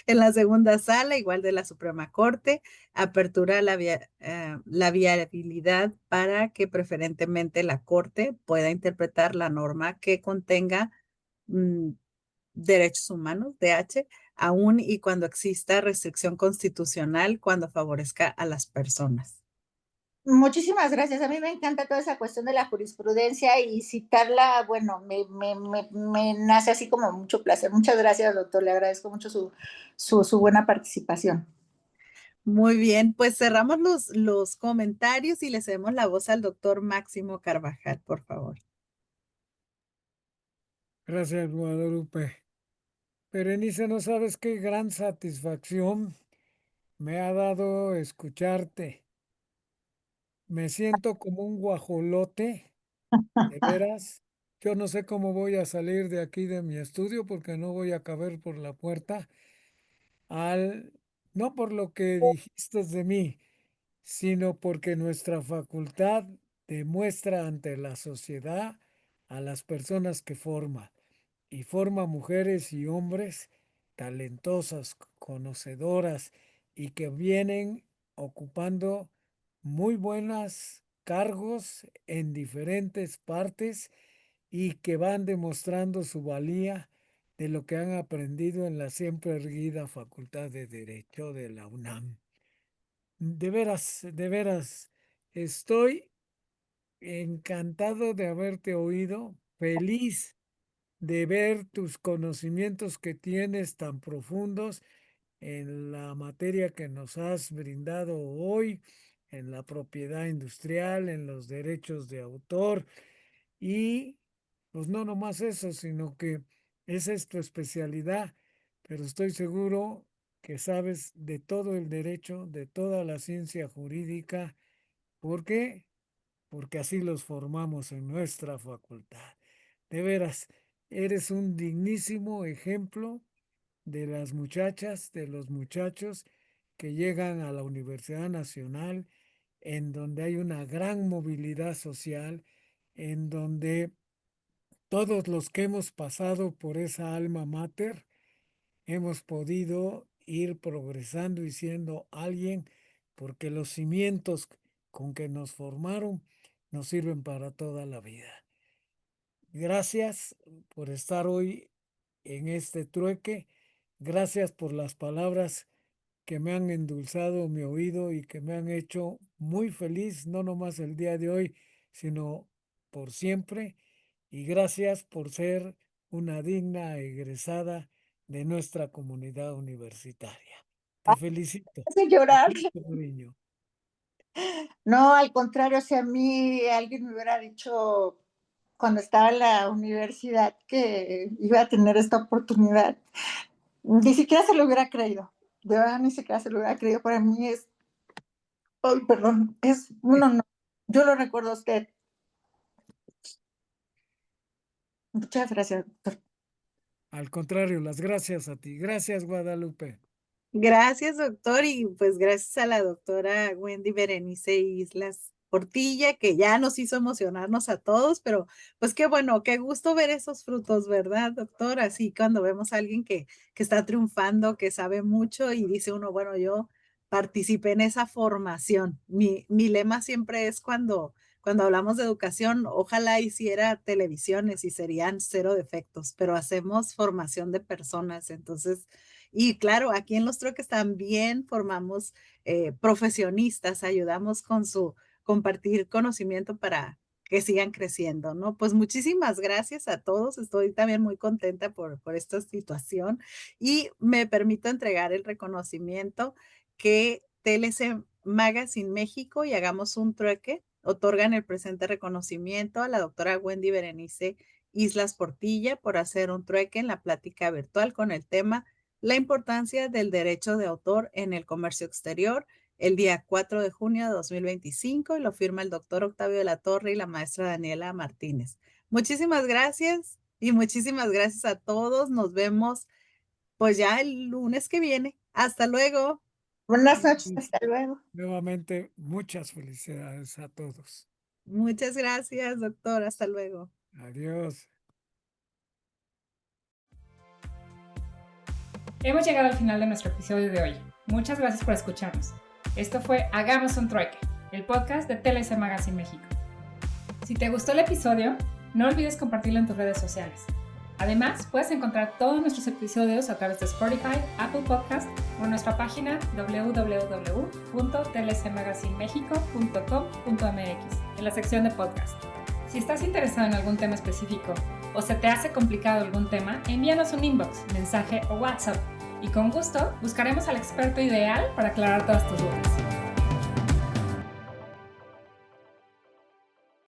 en la segunda sala, igual de la Suprema Corte, apertura la viabilidad para que preferentemente la Corte pueda interpretar la norma que contenga mm, derechos humanos, DH, aun y cuando exista restricción constitucional cuando favorezca a las personas. Muchísimas gracias. A mí me encanta toda esa cuestión de la jurisprudencia y citarla, bueno, me nace así como mucho placer. Muchas gracias, doctor. Le agradezco mucho su buena participación. Muy bien, pues cerramos los comentarios y le cedemos la voz al doctor Máximo Carvajal, por favor. Gracias, Guadalupe. Berenice, no sabes qué gran satisfacción me ha dado escucharte. Me siento como un guajolote, de veras. Yo no sé cómo voy a salir de aquí de mi estudio porque no voy a caber por la puerta no por lo que dijiste de mí, sino porque nuestra facultad demuestra ante la sociedad a las personas que forma y forma mujeres y hombres talentosas, conocedoras y que vienen ocupando muy buenos cargos en diferentes partes y que van demostrando su valía de lo que han aprendido en la siempre erguida Facultad de Derecho de la UNAM. De veras, estoy encantado de haberte oído, feliz de ver tus conocimientos que tienes tan profundos en la materia que nos has brindado hoy, en la propiedad industrial, en los derechos de autor y pues no nomás eso, sino que esa es tu especialidad, pero estoy seguro que sabes de todo el derecho, de toda la ciencia jurídica. ¿Por qué? Porque así los formamos en nuestra facultad. De veras, eres un dignísimo ejemplo de las muchachas, de los muchachos que llegan a la Universidad Nacional, en donde hay una gran movilidad social, en donde todos los que hemos pasado por esa alma mater hemos podido ir progresando y siendo alguien, porque los cimientos con que nos formaron nos sirven para toda la vida. Gracias por estar hoy en este trueque. Gracias por las palabras que me han endulzado mi oído y que me han hecho muy feliz, no nomás el día de hoy, sino por siempre. Y gracias por ser una digna egresada de nuestra comunidad universitaria. Te felicito. Hace llorar. Cariño. No, al contrario, si a mí alguien me hubiera dicho cuando estaba en la universidad que iba a tener esta oportunidad, ni siquiera se lo hubiera creído. De verdad, ni siquiera se lo hubiera creído. Para mí es, ay, perdón, es un honor. Yo lo recuerdo a usted. Muchas gracias, doctor. Al contrario, las gracias a ti. Gracias, Guadalupe. Gracias, doctor, y pues gracias a la doctora Wendy Berenice Islas Portilla, que ya nos hizo emocionarnos a todos, pero pues qué bueno, qué gusto ver esos frutos, ¿verdad, doctor? Así cuando vemos a alguien que está triunfando, que sabe mucho y dice uno, bueno, yo participé en esa formación. Mi lema siempre es cuando hablamos de educación, ojalá hiciera televisiones y serían cero defectos, pero hacemos formación de personas, entonces... Y claro, aquí en Los Troques también formamos profesionistas, ayudamos con su compartir conocimiento para que sigan creciendo, ¿no? Pues muchísimas gracias a todos. Estoy también muy contenta por esta situación y me permito entregar el reconocimiento que TLC Magazine México y Hagamos un Trueque otorgan el presente reconocimiento a la doctora Wendy Berenice Islas Portilla por hacer un trueque en la plática virtual con el tema la importancia del derecho de autor en el comercio exterior el día 4 de junio de 2025 y lo firma el doctor Octavio de la Torre y la maestra Daniela Martínez. Muchísimas gracias y muchísimas gracias a todos. Nos vemos pues ya el lunes que viene. Hasta luego. Buenas noches, hasta luego. Nuevamente, muchas felicidades a todos. Muchas gracias, doctor. Hasta luego. Adiós. Hemos llegado al final de nuestro episodio de hoy. Muchas gracias por escucharnos. Esto fue Hagamos un Trueque, el podcast de TLC Magazine México. Si te gustó el episodio, no olvides compartirlo en tus redes sociales. Además, puedes encontrar todos nuestros episodios a través de Spotify, Apple Podcast o en nuestra página www.tlcmagazinemexico.com.mx en la sección de podcast. Si estás interesado en algún tema específico o se te hace complicado algún tema, envíanos un inbox, mensaje o WhatsApp y con gusto buscaremos al experto ideal para aclarar todas tus dudas.